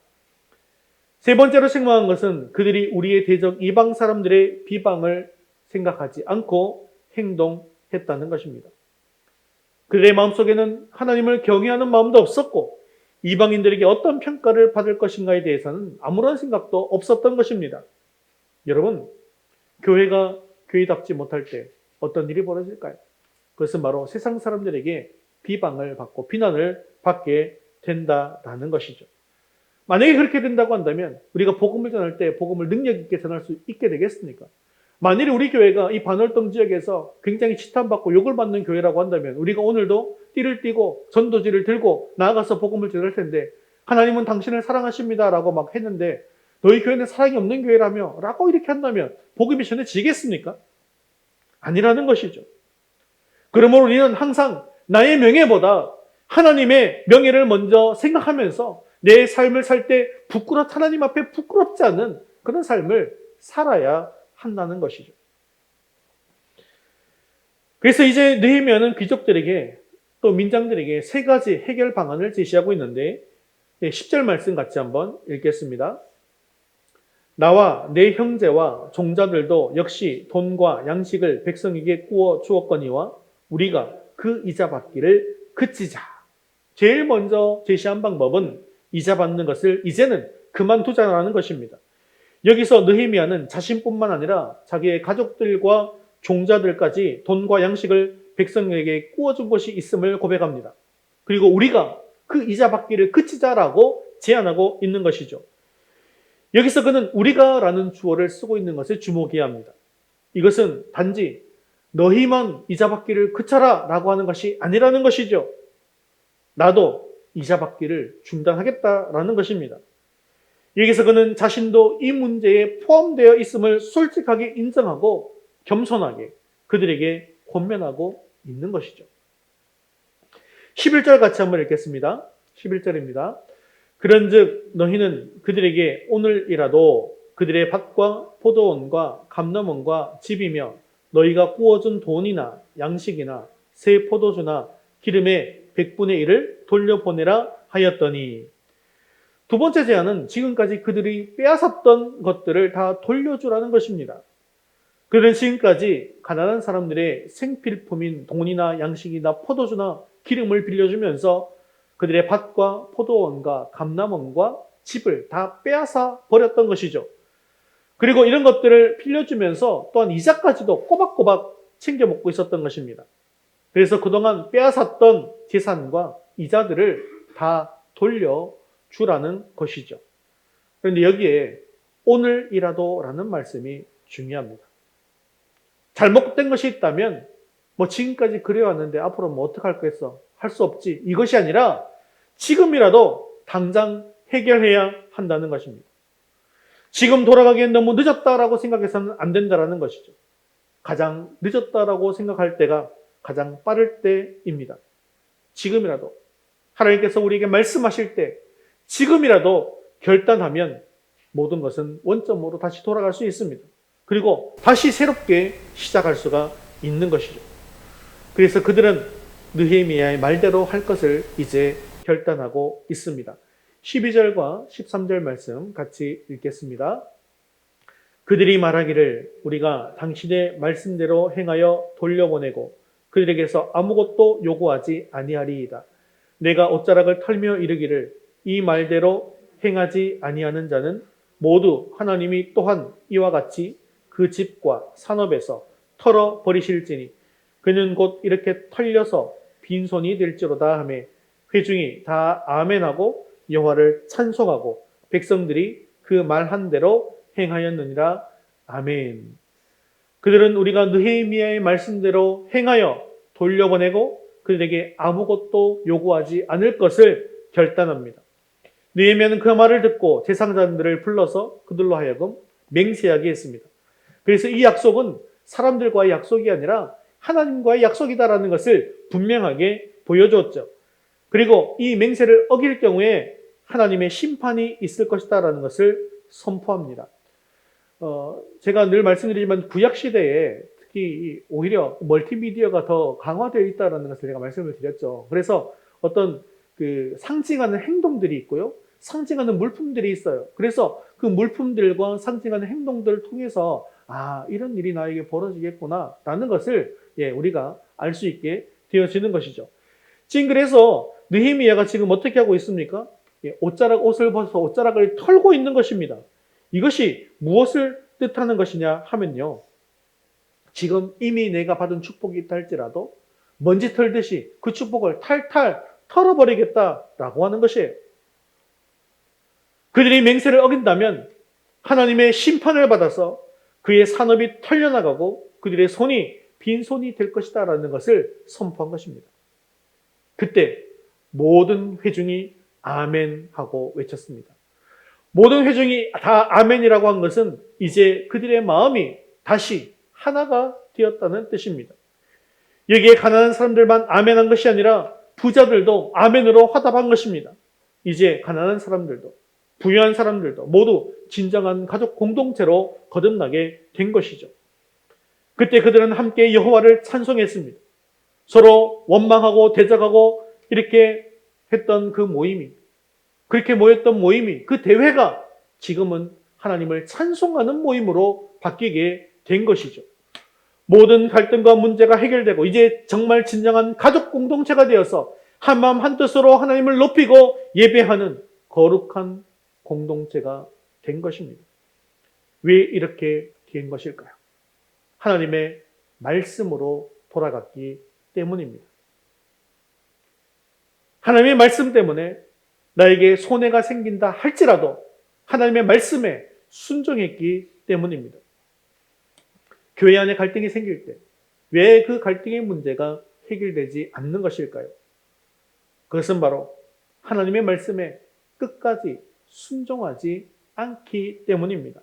세 번째로 책망한 것은 그들이 우리의 대적 이방 사람들의 비방을 생각하지 않고 행동했다는 것입니다. 그들의 마음속에는 하나님을 경외하는 마음도 없었고 이방인들에게 어떤 평가를 받을 것인가에 대해서는 아무런 생각도 없었던 것입니다. 여러분, 교회가 교회답지 못할 때 어떤 일이 벌어질까요? 그것은 바로 세상 사람들에게 비방을 받고 비난을 받게 된다라는 것이죠. 만약에 그렇게 된다고 한다면 우리가 복음을 전할 때 복음을 능력 있게 전할 수 있게 되겠습니까? 만일 우리 교회가 이 반월동 지역에서 굉장히 치탄받고 욕을 받는 교회라고 한다면 우리가 오늘도 띠를 띠고 전도지를 들고 나아가서 복음을 전할 텐데 하나님은 당신을 사랑하십니다라고 막 했는데 너희 교회는 사랑이 없는 교회라며 라고 이렇게 한다면 복음이 전해지겠습니까? 아니라는 것이죠. 그러므로 우리는 항상 나의 명예보다 하나님의 명예를 먼저 생각하면서 내 삶을 살 때 하나님 앞에 부끄럽지 않은 그런 삶을 살아야 한다는 것이죠. 그래서 이제 느헤미야는 귀족들에게 또 민장들에게 세 가지 해결 방안을 제시하고 있는데 10절 말씀 같이 한번 읽겠습니다. 나와 내 형제와 종자들도 역시 돈과 양식을 백성에게 구워 주었거니와 우리가 그 이자 받기를 그치자. 제일 먼저 제시한 방법은 이자 받는 것을 이제는 그만두자라는 것입니다. 여기서 느헤미야는 자신뿐만 아니라 자기의 가족들과 종자들까지 돈과 양식을 백성에게 구워준 것이 있음을 고백합니다. 그리고 우리가 그 이자 받기를 그치자라고 제안하고 있는 것이죠. 여기서 그는 우리가라는 주어를 쓰고 있는 것에 주목해야 합니다. 이것은 단지 너희만 이자 받기를 그쳐라 라고 하는 것이 아니라는 것이죠. 나도 이자 받기를 중단하겠다라는 것입니다. 여기서 그는 자신도 이 문제에 포함되어 있음을 솔직하게 인정하고 겸손하게 그들에게 권면하고 있는 것이죠. 11절 같이 한번 읽겠습니다. 11절입니다. 그런즉 너희는 그들에게 오늘이라도 그들의 밭과 포도원과 감람원과 집이며 너희가 구워준 돈이나 양식이나 새 포도주나 기름의 100분의 1을 돌려보내라 하였더니 두 번째 제안은 지금까지 그들이 빼앗았던 것들을 다 돌려주라는 것입니다. 그들은 지금까지 가난한 사람들의 생필품인 돈이나 양식이나 포도주나 기름을 빌려주면서 그들의 밭과 포도원과 감람원과 집을 다 빼앗아 버렸던 것이죠. 그리고 이런 것들을 빌려주면서 또한 이자까지도 꼬박꼬박 챙겨 먹고 있었던 것입니다. 그래서 그동안 빼앗았던 재산과 이자들을 다 돌려주라는 것이죠. 그런데 여기에 오늘이라도 라는 말씀이 중요합니다. 잘못된 것이 있다면 지금까지 그래왔는데 앞으로 어떡할 거겠어? 할 수 없지. 이것이 아니라 지금이라도 당장 해결해야 한다는 것입니다. 지금 돌아가기엔 너무 늦었다라고 생각해서는 안 된다라는 것이죠. 가장 늦었다라고 생각할 때가 가장 빠를 때입니다. 지금이라도 하나님께서 우리에게 말씀하실 때 지금이라도 결단하면 모든 것은 원점으로 다시 돌아갈 수 있습니다. 그리고 다시 새롭게 시작할 수가 있는 것이죠. 그래서 그들은 느헤미야의 말대로 할 것을 이제 결단하고 있습니다. 12절과 13절 말씀 같이 읽겠습니다. 그들이 말하기를 우리가 당신의 말씀대로 행하여 돌려보내고 그들에게서 아무것도 요구하지 아니하리이다. 내가 옷자락을 털며 이르기를 이 말대로 행하지 아니하는 자는 모두 하나님이 또한 이와 같이 그 집과 산업에서 털어버리실지니 그는 곧 이렇게 털려서 빈손이 될지로다 하며 회중이 다 아멘하고 여호와를 찬송하고 백성들이 그 말한 대로 행하였느니라. 아멘. 그들은 우리가 느헤미야의 말씀대로 행하여 돌려보내고 그들에게 아무것도 요구하지 않을 것을 결단합니다. 느헤미야는 그 말을 듣고 제사장들을 불러서 그들로 하여금 맹세하게 했습니다. 그래서 이 약속은 사람들과의 약속이 아니라 하나님과의 약속이다라는 것을 분명하게 보여주었죠. 그리고 이 맹세를 어길 경우에 하나님의 심판이 있을 것이다라는 것을 선포합니다. 제가 늘 말씀드리지만 구약시대에 특히 오히려 멀티미디어가 더 강화되어 있다는 것을 제가 말씀을 드렸죠. 그래서 어떤 그 상징하는 행동들이 있고요. 상징하는 물품들이 있어요. 그래서 그 물품들과 상징하는 행동들을 통해서 이런 일이 나에게 벌어지겠구나 라는 것을 우리가 알 수 있게 되어지는 것이죠. 지금 그래서 느헤미야가 지금 어떻게 하고 있습니까? 옷을 벗어 옷자락을 털고 있는 것입니다. 이것이 무엇을 뜻하는 것이냐 하면요. 지금 이미 내가 받은 축복이 있다 할지라도 먼지 털듯이 그 축복을 탈탈 털어버리겠다라고 하는 것이에요. 그들이 맹세를 어긴다면 하나님의 심판을 받아서 그의 산업이 털려나가고 그들의 손이 빈손이 될 것이다 라는 것을 선포한 것입니다. 그때 모든 회중이 아멘 하고 외쳤습니다. 모든 회중이 다 아멘이라고 한 것은 이제 그들의 마음이 다시 하나가 되었다는 뜻입니다. 여기에 가난한 사람들만 아멘한 것이 아니라 부자들도 아멘으로 화답한 것입니다. 이제 가난한 사람들도 부유한 사람들도 모두 진정한 가족 공동체로 거듭나게 된 것이죠. 그때 그들은 함께 여호와를 찬송했습니다. 서로 원망하고 대적하고 이렇게 했던 그 모임이, 그렇게 모였던 모임이, 그 대회가 지금은 하나님을 찬송하는 모임으로 바뀌게 된 것이죠. 모든 갈등과 문제가 해결되고 이제 정말 진정한 가족 공동체가 되어서 한마음 한뜻으로 하나님을 높이고 예배하는 거룩한 공동체가 된 것입니다. 왜 이렇게 된 것일까요? 하나님의 말씀으로 돌아갔기 때문입니다. 하나님의 말씀 때문에 나에게 손해가 생긴다 할지라도 하나님의 말씀에 순종했기 때문입니다. 교회 안에 갈등이 생길 때 왜 그 갈등의 문제가 해결되지 않는 것일까요? 그것은 바로 하나님의 말씀에 끝까지 순종하지 않기 때문입니다.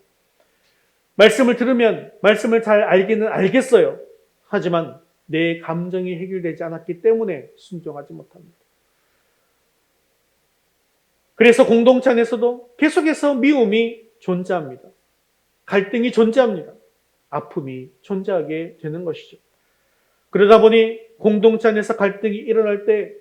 말씀을 들으면 말씀을 잘 알기는 알겠어요. 하지만 내 감정이 해결되지 않았기 때문에 순종하지 못합니다. 그래서 공동체 안에서도 계속해서 미움이 존재합니다. 갈등이 존재합니다. 아픔이 존재하게 되는 것이죠. 그러다 보니 공동체 안에서 갈등이 일어날 때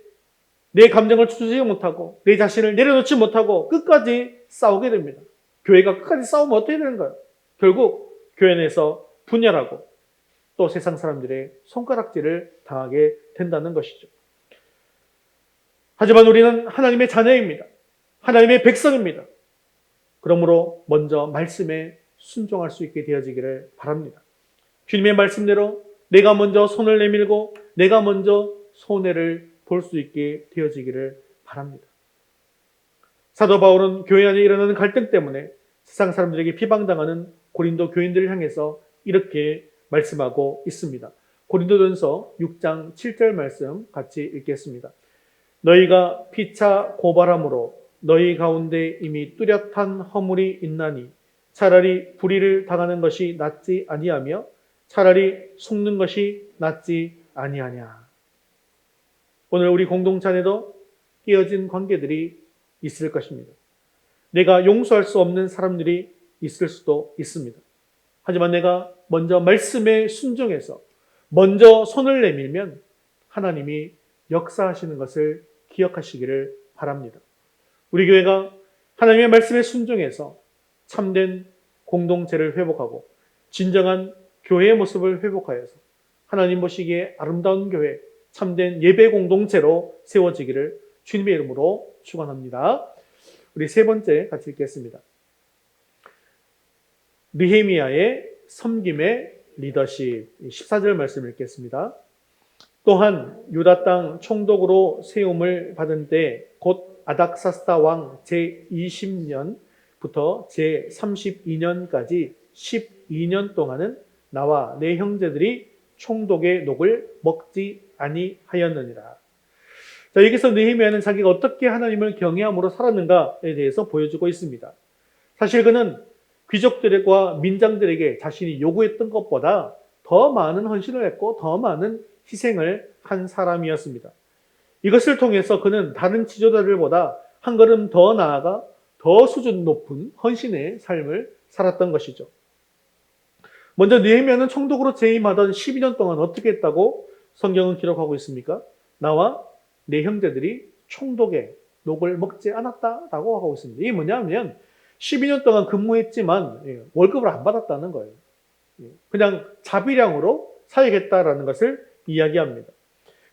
내 감정을 추스르지 못하고 내 자신을 내려놓지 못하고 끝까지 싸우게 됩니다. 교회가 끝까지 싸우면 어떻게 되는가요? 결국 교회 내에서 분열하고 또 세상 사람들의 손가락질을 당하게 된다는 것이죠. 하지만 우리는 하나님의 자녀입니다. 하나님의 백성입니다. 그러므로 먼저 말씀에 순종할 수 있게 되어지기를 바랍니다. 주님의 말씀대로 내가 먼저 손을 내밀고 내가 먼저 손해를 볼 수 있게 되어지기를 바랍니다. 사도 바울은 교회 안에 일어나는 갈등 때문에 세상 사람들에게 비방당하는 고린도 교인들을 향해서 이렇게 말씀하고 있습니다. 고린도전서 6장 7절 말씀 같이 읽겠습니다. 너희가 피차 고발함으로 너희 가운데 이미 뚜렷한 허물이 있나니 차라리 불의를 당하는 것이 낫지 아니하며 차라리 속는 것이 낫지 아니하냐. 오늘 우리 공동체 안에도 깨어진 관계들이 있을 것입니다. 내가 용서할 수 없는 사람들이 있을 수도 있습니다. 하지만 내가 먼저 말씀에 순종해서 먼저 손을 내밀면 하나님이 역사하시는 것을 기억하시기를 바랍니다. 우리 교회가 하나님의 말씀에 순종해서 참된 공동체를 회복하고 진정한 교회의 모습을 회복하여서 하나님 보시기에 아름다운 교회, 참된 예배 공동체로 세워지기를 주님의 이름으로 축원합니다. 우리 세 번째 같이 읽겠습니다. 느헤미야의 섬김의 리더십 14절 말씀 읽겠습니다. 또한 유다 땅 총독으로 세움을 받은 때 곧 아닥사스다 왕 제20년부터 제32년까지 12년 동안은 나와 내 형제들이 총독의 녹을 먹지 아니하였느니라. 자, 여기서 느헤미야는 자기가 어떻게 하나님을 경외함으로 살았는가에 대해서 보여주고 있습니다. 사실 그는 귀족들과 민장들에게 자신이 요구했던 것보다 더 많은 헌신을 했고 더 많은 희생을 한 사람이었습니다. 이것을 통해서 그는 다른 지도자들보다 한 걸음 더 나아가 더 수준 높은 헌신의 삶을 살았던 것이죠. 먼저 느헤미야는 총독으로 재임하던 12년 동안 어떻게 했다고 성경은 기록하고 있습니까? 나와 내 형제들이 총독의 녹을 먹지 않았다라고 하고 있습니다. 이게 뭐냐면 12년 동안 근무했지만 월급을 안 받았다는 거예요. 그냥 자비량으로 사역했다라는 것을 이야기합니다.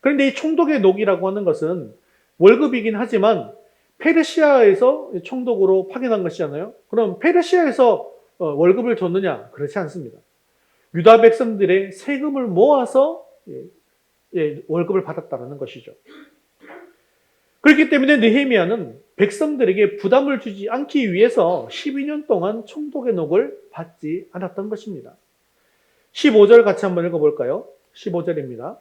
그런데 이 총독의 녹이라고 하는 것은 월급이긴 하지만 페르시아에서 총독으로 파견한 것이잖아요. 그럼 페르시아에서 월급을 줬느냐? 그렇지 않습니다. 유다 백성들의 세금을 모아서 월급을 받았다는 것이죠. 그렇기 때문에 느헤미야는 백성들에게 부담을 주지 않기 위해서 12년 동안 총독의 녹을 받지 않았던 것입니다. 15절 같이 한번 읽어볼까요? 15절입니다.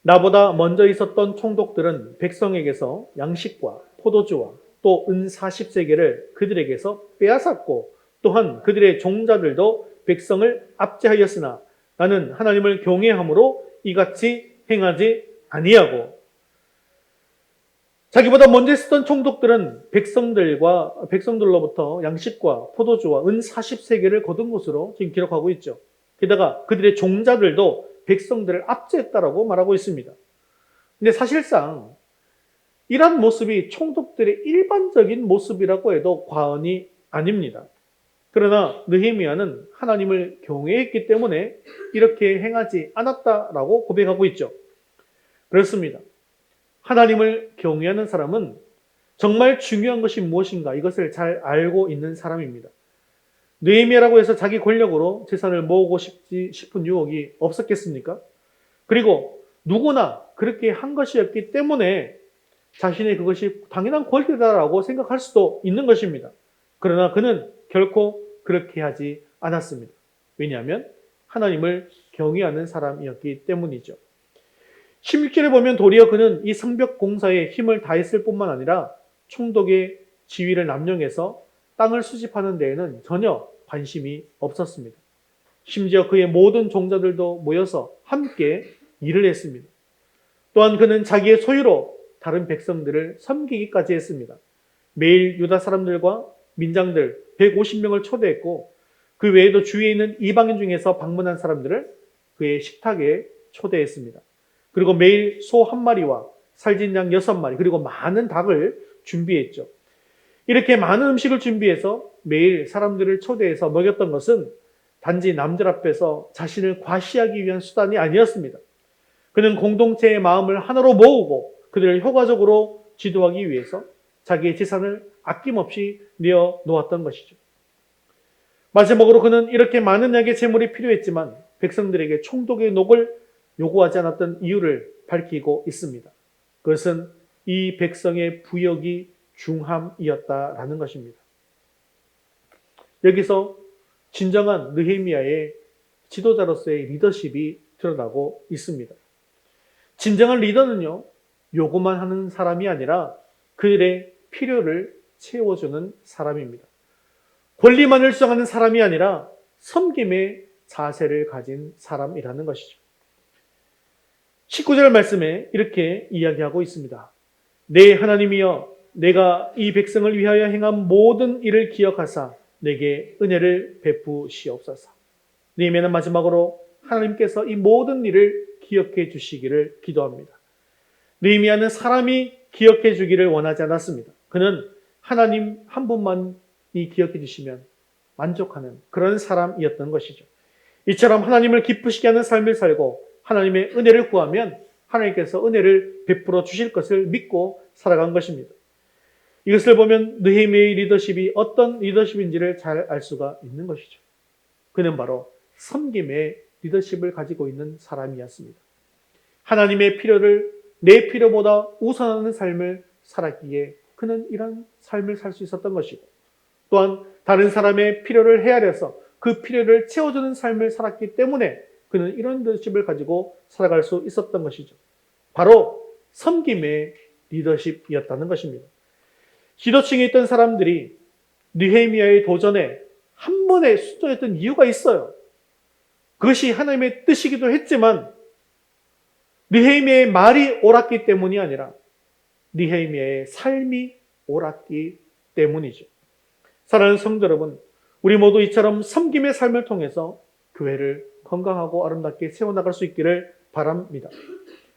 나보다 먼저 있었던 총독들은 백성에게서 양식과 포도주와 또 은 40세겔을 그들에게서 빼앗았고 또한 그들의 종자들도 백성을 압제하였으나 나는 하나님을 경외함으로 이같이 행하지 아니하고. 자기보다 먼저 있었던 총독들은 백성들로부터 양식과 포도주와 은 40세겔을 거둔 것으로 지금 기록하고 있죠. 게다가 그들의 종자들도 백성들을 압제했다라고 말하고 있습니다. 근데 사실상 이러한 모습이 총독들의 일반적인 모습이라고 해도 과언이 아닙니다. 그러나 느헤미야는 하나님을 경외했기 때문에 이렇게 행하지 않았다라고 고백하고 있죠. 그렇습니다. 하나님을 경외하는 사람은 정말 중요한 것이 무엇인가 이것을 잘 알고 있는 사람입니다. 느헤미야라고 해서 자기 권력으로 재산을 모으고 싶은 유혹이 없었겠습니까? 그리고 누구나 그렇게 한 것이었기 때문에 자신의 그것이 당연한 권리다라고 생각할 수도 있는 것입니다. 그러나 그는 결코 그렇게 하지 않았습니다. 왜냐하면 하나님을 경외하는 사람이었기 때문이죠. 16절에 보면 도리어 그는 이 성벽 공사에 힘을 다했을 뿐만 아니라 총독의 지위를 남용해서 땅을 수집하는 데에는 전혀 관심이 없었습니다. 심지어 그의 모든 종자들도 모여서 함께 일을 했습니다. 또한 그는 자기의 소유로 다른 백성들을 섬기기까지 했습니다. 매일 유다 사람들과 민장들 150명을 초대했고 그 외에도 주위에 있는 이방인 중에서 방문한 사람들을 그의 식탁에 초대했습니다. 그리고 매일 소 1마리와 살진 양 6마리 그리고 많은 닭을 준비했죠. 이렇게 많은 음식을 준비해서 매일 사람들을 초대해서 먹였던 것은 단지 남들 앞에서 자신을 과시하기 위한 수단이 아니었습니다. 그는 공동체의 마음을 하나로 모으고 그들을 효과적으로 지도하기 위해서 자기의 재산을 아낌없이 내어 놓았던 것이죠. 마지막으로 그는 이렇게 많은 양의 재물이 필요했지만 백성들에게 총독의 녹을 요구하지 않았던 이유를 밝히고 있습니다. 그것은 이 백성의 부역이 중함이었다라는 것입니다. 여기서 진정한 느헤미야의 지도자로서의 리더십이 드러나고 있습니다. 진정한 리더는요, 요구만 하는 사람이 아니라 그들의 필요를 채워주는 사람입니다. 권리만을 주장하는 사람이 아니라 섬김의 자세를 가진 사람이라는 것이죠. 19절 말씀에 이렇게 이야기하고 있습니다. 내 하나님이여 내가 이 백성을 위하여 행한 모든 일을 기억하사 내게 은혜를 베푸시옵소서. 느헤미야는 마지막으로 하나님께서 이 모든 일을 기억해 주시기를 기도합니다. 느헤미야는 사람이 기억해 주기를 원하지 않았습니다. 그는 하나님 한 분만이 기억해 주시면 만족하는 그런 사람이었던 것이죠. 이처럼 하나님을 기쁘시게 하는 삶을 살고 하나님의 은혜를 구하면 하나님께서 은혜를 베풀어 주실 것을 믿고 살아간 것입니다. 이것을 보면 느헤미야의 리더십이 어떤 리더십인지를 잘 알 수가 있는 것이죠. 그는 바로 섬김의 리더십을 가지고 있는 사람이었습니다. 하나님의 필요를 내 필요보다 우선하는 삶을 살았기에 그는 이런 삶을 살 수 있었던 것이고, 또한 다른 사람의 필요를 헤아려서 그 필요를 채워주는 삶을 살았기 때문에 그는 이런 리더십을 가지고 살아갈 수 있었던 것이죠. 바로 섬김의 리더십이었다는 것입니다. 지도층에 있던 사람들이 느헤미야의 도전에 한 번에 순종했던 이유가 있어요. 그것이 하나님의 뜻이기도 했지만 느헤미야의 말이 옳았기 때문이 아니라 느헤미야의 삶이 옳았기 때문이죠. 사랑하는 성도 여러분, 우리 모두 이처럼 섬김의 삶을 통해서 교회를 건강하고 아름답게 세워나갈 수 있기를 바랍니다.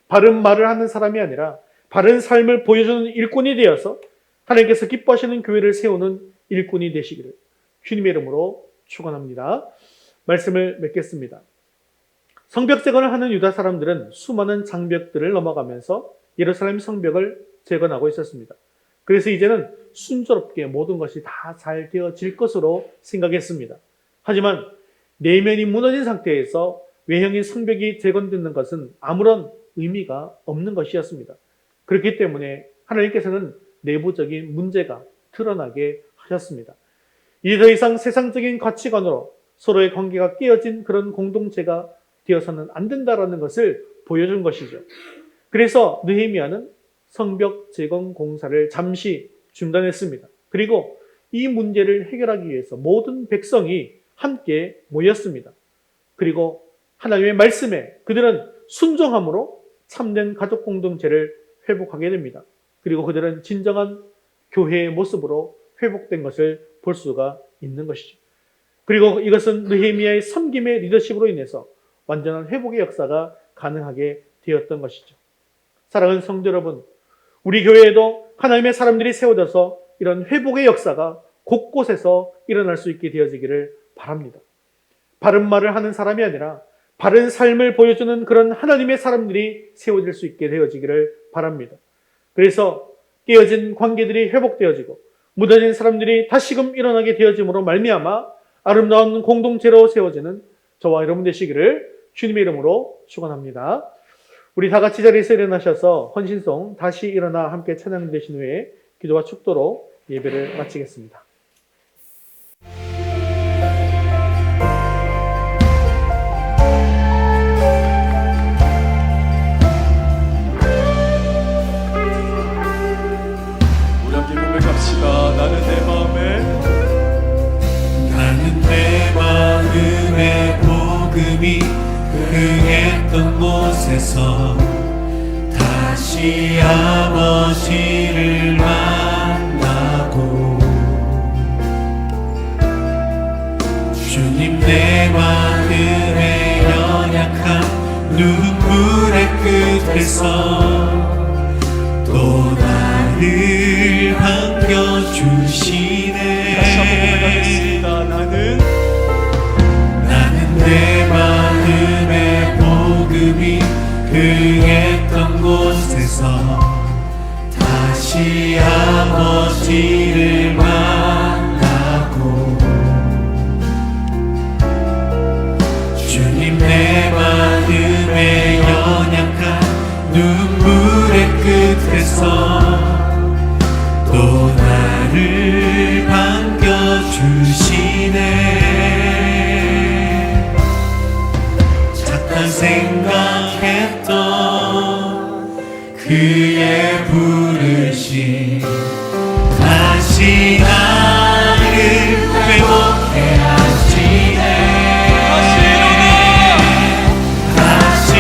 바른 말을 하는 사람이 아니라 바른 삶을 보여주는 일꾼이 되어서 하나님께서 기뻐하시는 교회를 세우는 일꾼이 되시기를 주님의 이름으로 축원합니다. 말씀을 맺겠습니다. 성벽 재건을 하는 유다 사람들은 수많은 장벽들을 넘어가면서 예루살렘 성벽을 재건하고 있었습니다. 그래서 이제는 순조롭게 모든 것이 다 잘 되어질 것으로 생각했습니다. 하지만 내면이 무너진 상태에서 외형인 성벽이 재건되는 것은 아무런 의미가 없는 것이었습니다. 그렇기 때문에 하나님께서는 내부적인 문제가 드러나게 하셨습니다. 이제 더 이상 세상적인 가치관으로 서로의 관계가 깨어진 그런 공동체가 되어서는 안 된다라는 것을 보여준 것이죠. 그래서 느헤미야는 성벽 재건 공사를 잠시 중단했습니다. 그리고 이 문제를 해결하기 위해서 모든 백성이 함께 모였습니다. 그리고 하나님의 말씀에 그들은 순종함으로 참된 가족 공동체를 회복하게 됩니다. 그리고 그들은 진정한 교회의 모습으로 회복된 것을 볼 수가 있는 것이죠. 그리고 이것은 느헤미야의 섬김의 리더십으로 인해서 완전한 회복의 역사가 가능하게 되었던 것이죠. 사랑하는 성도 여러분, 우리 교회에도 하나님의 사람들이 세워져서 이런 회복의 역사가 곳곳에서 일어날 수 있게 되어지기를 바랍니다. 바른 말을 하는 사람이 아니라 바른 삶을 보여주는 그런 하나님의 사람들이 세워질 수 있게 되어지기를 바랍니다. 그래서 깨어진 관계들이 회복되어지고 무너진 사람들이 다시금 일어나게 되어짐으로 말미암아 아름다운 공동체로 세워지는 저와 여러분 되시기를 주님의 이름으로 축원합니다. 우리 다 같이 자리에서 일어나셔서 헌신송 다시 일어나 함께 찬양 되신 후에 기도와 축도로 예배를 마치겠습니다. 우리 함께 고백합시다. 나는 내 마음의 복음이 흥했던 곳에서 다시 아버지를 만나고 주님 내 마음의 연약한 눈물의 끝에서 또 나를 반겨주시네. 다시 한번 고백하겠습니다. 나는 내 마음의 복음이 흥했던 곳에서 다시 아버지를 만나고 주님 내 마음의 연약한 눈물의 끝에서 또 나를 반겨주시네. 착한 생각했던 그의 부르심 다시 나를 회복해 하시네. 다시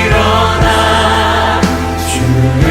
일어나 주의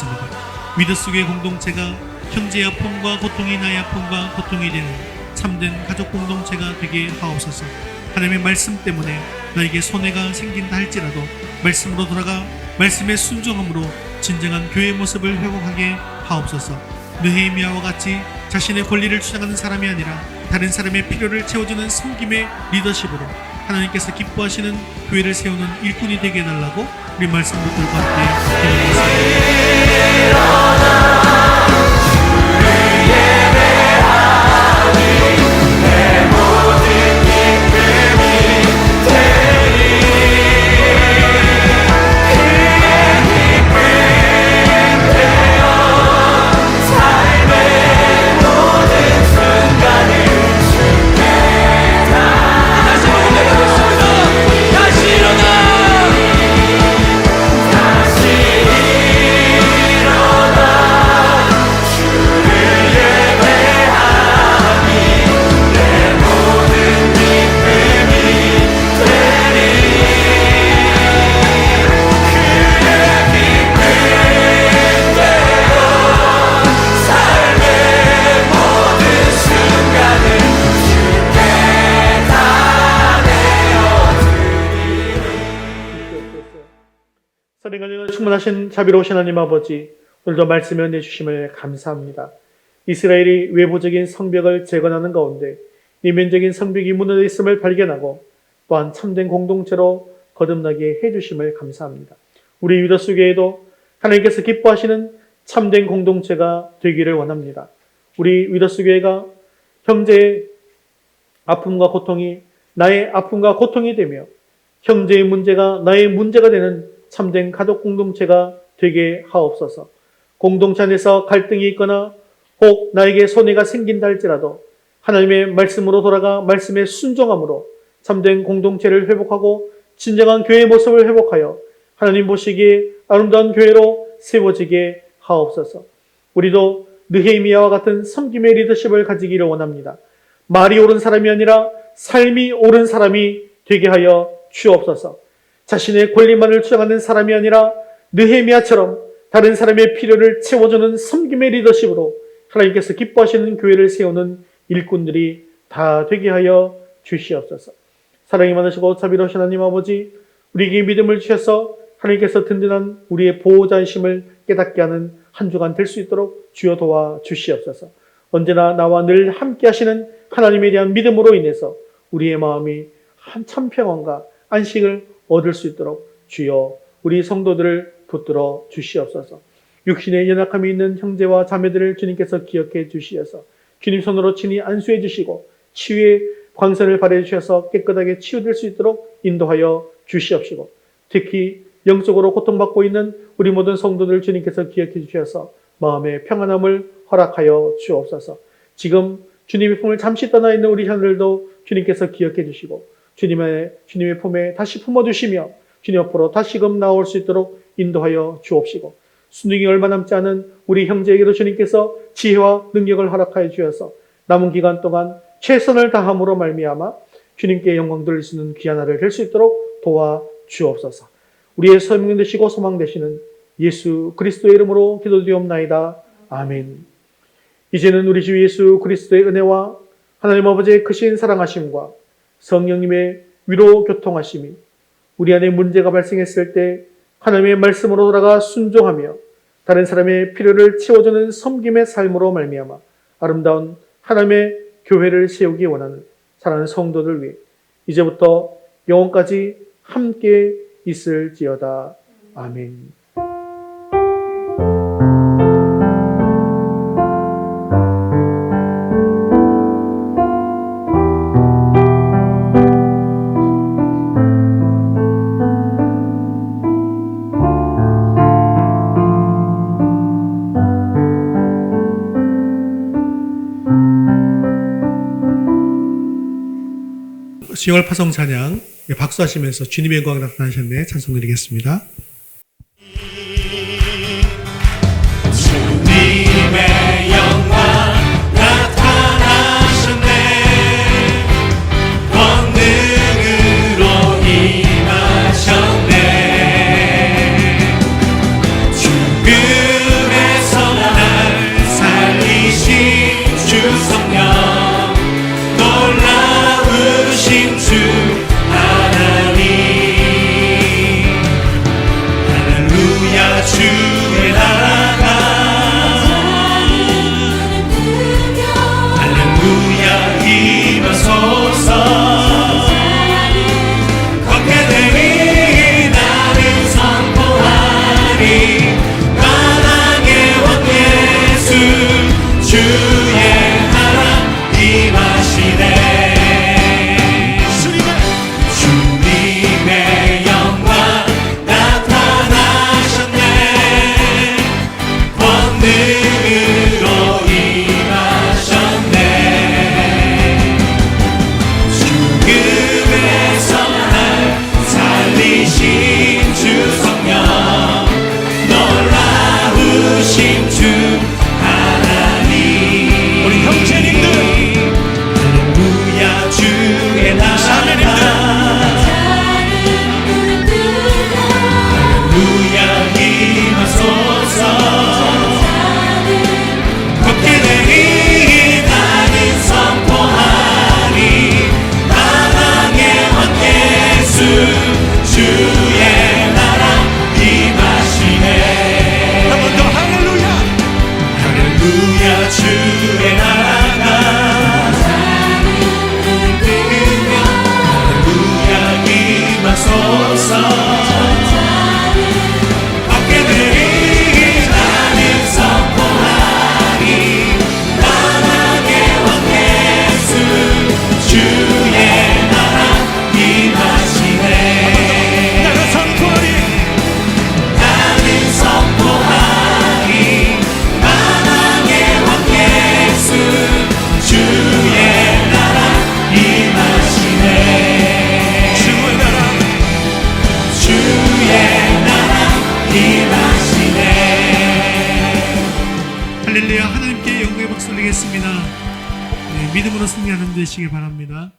기도드리겠습니다. 위드 속의 공동체가 형제의 아픔과 고통이 나의 아픔과 고통이 되는 참된 가족 공동체가 되게 하옵소서. 하나님의 말씀 때문에 나에게 손해가 생긴다 할지라도 말씀으로 돌아가 말씀의 순종함으로 진정한 교회의 모습을 회복하게 하옵소서. 느헤미야와 같이 자신의 권리를 주장하는 사람이 아니라 다른 사람의 필요를 채워주는 섬김의 리더십으로 하나님께서 기뻐하시는 교회를 세우는 일꾼이 되게 해달라고 우리 말씀 붙들과 함께 기도하겠습니다. 사랑하는 충만하신 자비로우신 하나님 아버지, 오늘도 말씀을 내주심을 감사합니다. 이스라엘이 외부적인 성벽을 재건하는 가운데 내면적인 성벽이 무너져 있음을 발견하고 또한 참된 공동체로 거듭나게 해주심을 감사합니다. 우리 유다스 교회도 하나님께서 기뻐하시는 참된 공동체가 되기를 원합니다. 우리 유다스 교회가 형제의 아픔과 고통이 나의 아픔과 고통이 되며 형제의 문제가 나의 문제가 되는 참된 가족 공동체가 되게 하옵소서. 공동체 안에서 갈등이 있거나 혹 나에게 손해가 생긴다 할지라도 하나님의 말씀으로 돌아가 말씀에 순종함으로 참된 공동체를 회복하고 진정한 교회의 모습을 회복하여 하나님 보시기에 아름다운 교회로 세워지게 하옵소서. 우리도 느헤미야와 같은 섬김의 리더십을 가지기를 원합니다. 말이 옳은 사람이 아니라 삶이 옳은 사람이 되게 하여 주옵소서. 자신의 권리만을 주장하는 사람이 아니라 느헤미야처럼 다른 사람의 필요를 채워주는 섬김의 리더십으로 하나님께서 기뻐하시는 교회를 세우는 일꾼들이 다 되게 하여 주시옵소서. 사랑이 많으시고 자비로우신 하나님 아버지, 우리에게 믿음을 주셔서 하나님께서 든든한 우리의 보호자이심을 깨닫게 하는 한 주간 될 수 있도록 주여 도와 주시옵소서. 언제나 나와 늘 함께 하시는 하나님에 대한 믿음으로 인해서 우리의 마음이 한참 평안과 안식을 얻을 수 있도록 주여 우리 성도들을 붙들어 주시옵소서. 육신의 연약함이 있는 형제와 자매들을 주님께서 기억해 주시어서 주님 손으로 친히 안수해 주시고 치유의 광선을 발해 주셔서 깨끗하게 치유될 수 있도록 인도하여 주시옵시고, 특히 영적으로 고통받고 있는 우리 모든 성도들 주님께서 기억해 주셔서 마음의 평안함을 허락하여 주옵소서. 지금 주님의 품을 잠시 떠나 있는 우리 현들도 주님께서 기억해 주시고 주님의 품에 다시 품어주시며 주님 앞으로 다시금 나올 수 있도록 인도하여 주옵시고, 수능이 얼마 남지 않은 우리 형제에게도 주님께서 지혜와 능력을 허락하여 주셔서 남은 기간 동안 최선을 다함으로 말미암아 주님께 영광 돌릴 수 있는 귀한 날을 될 수 있도록 도와 주옵소서. 우리의 소명 되시고 소망 되시는 예수 그리스도의 이름으로 기도드리옵나이다. 아멘. 이제는 우리 주 예수 그리스도의 은혜와 하나님 아버지의 크신 사랑하심과 성령님의 위로 교통하심이 우리 안에 문제가 발생했을 때 하나님의 말씀으로 돌아가 순종하며 다른 사람의 필요를 채워주는 섬김의 삶으로 말미암아 아름다운 하나님의 교회를 세우기 원하는 사랑하는 성도들 위해 이제부터 영원까지 함께 있을지어다. 아멘. 시월 파송 찬양 박수하시면서 주님의 영광 나타나셨네 찬송드리겠습니다. 주님의 영광 나타나셨네. 권능으로 임하셨네. 죽음 부르신 주 하나님 우리 형제님들 할렐루야 주의 나라 할렐루야 임하소서 걷게 되리 나는 선포하리 나방의 왕 예수 주의 나라 임하시네 한 번 더 할렐루야 할렐루야 주의 나라가 할렐루야 임하소서 걷게 되리 나는 선포하리 나방의 왕 예수 주의 나라 임하시네 나는 선포하리 나는 선포하리 나방의 왕 예수 주의 나라 임하시네 주의 나라 주의 나라 임하시네 할렐루야. 하나님께 영광의 박수 올리겠습니다. 네, 믿음으로 승리하는 되시길 바랍니다.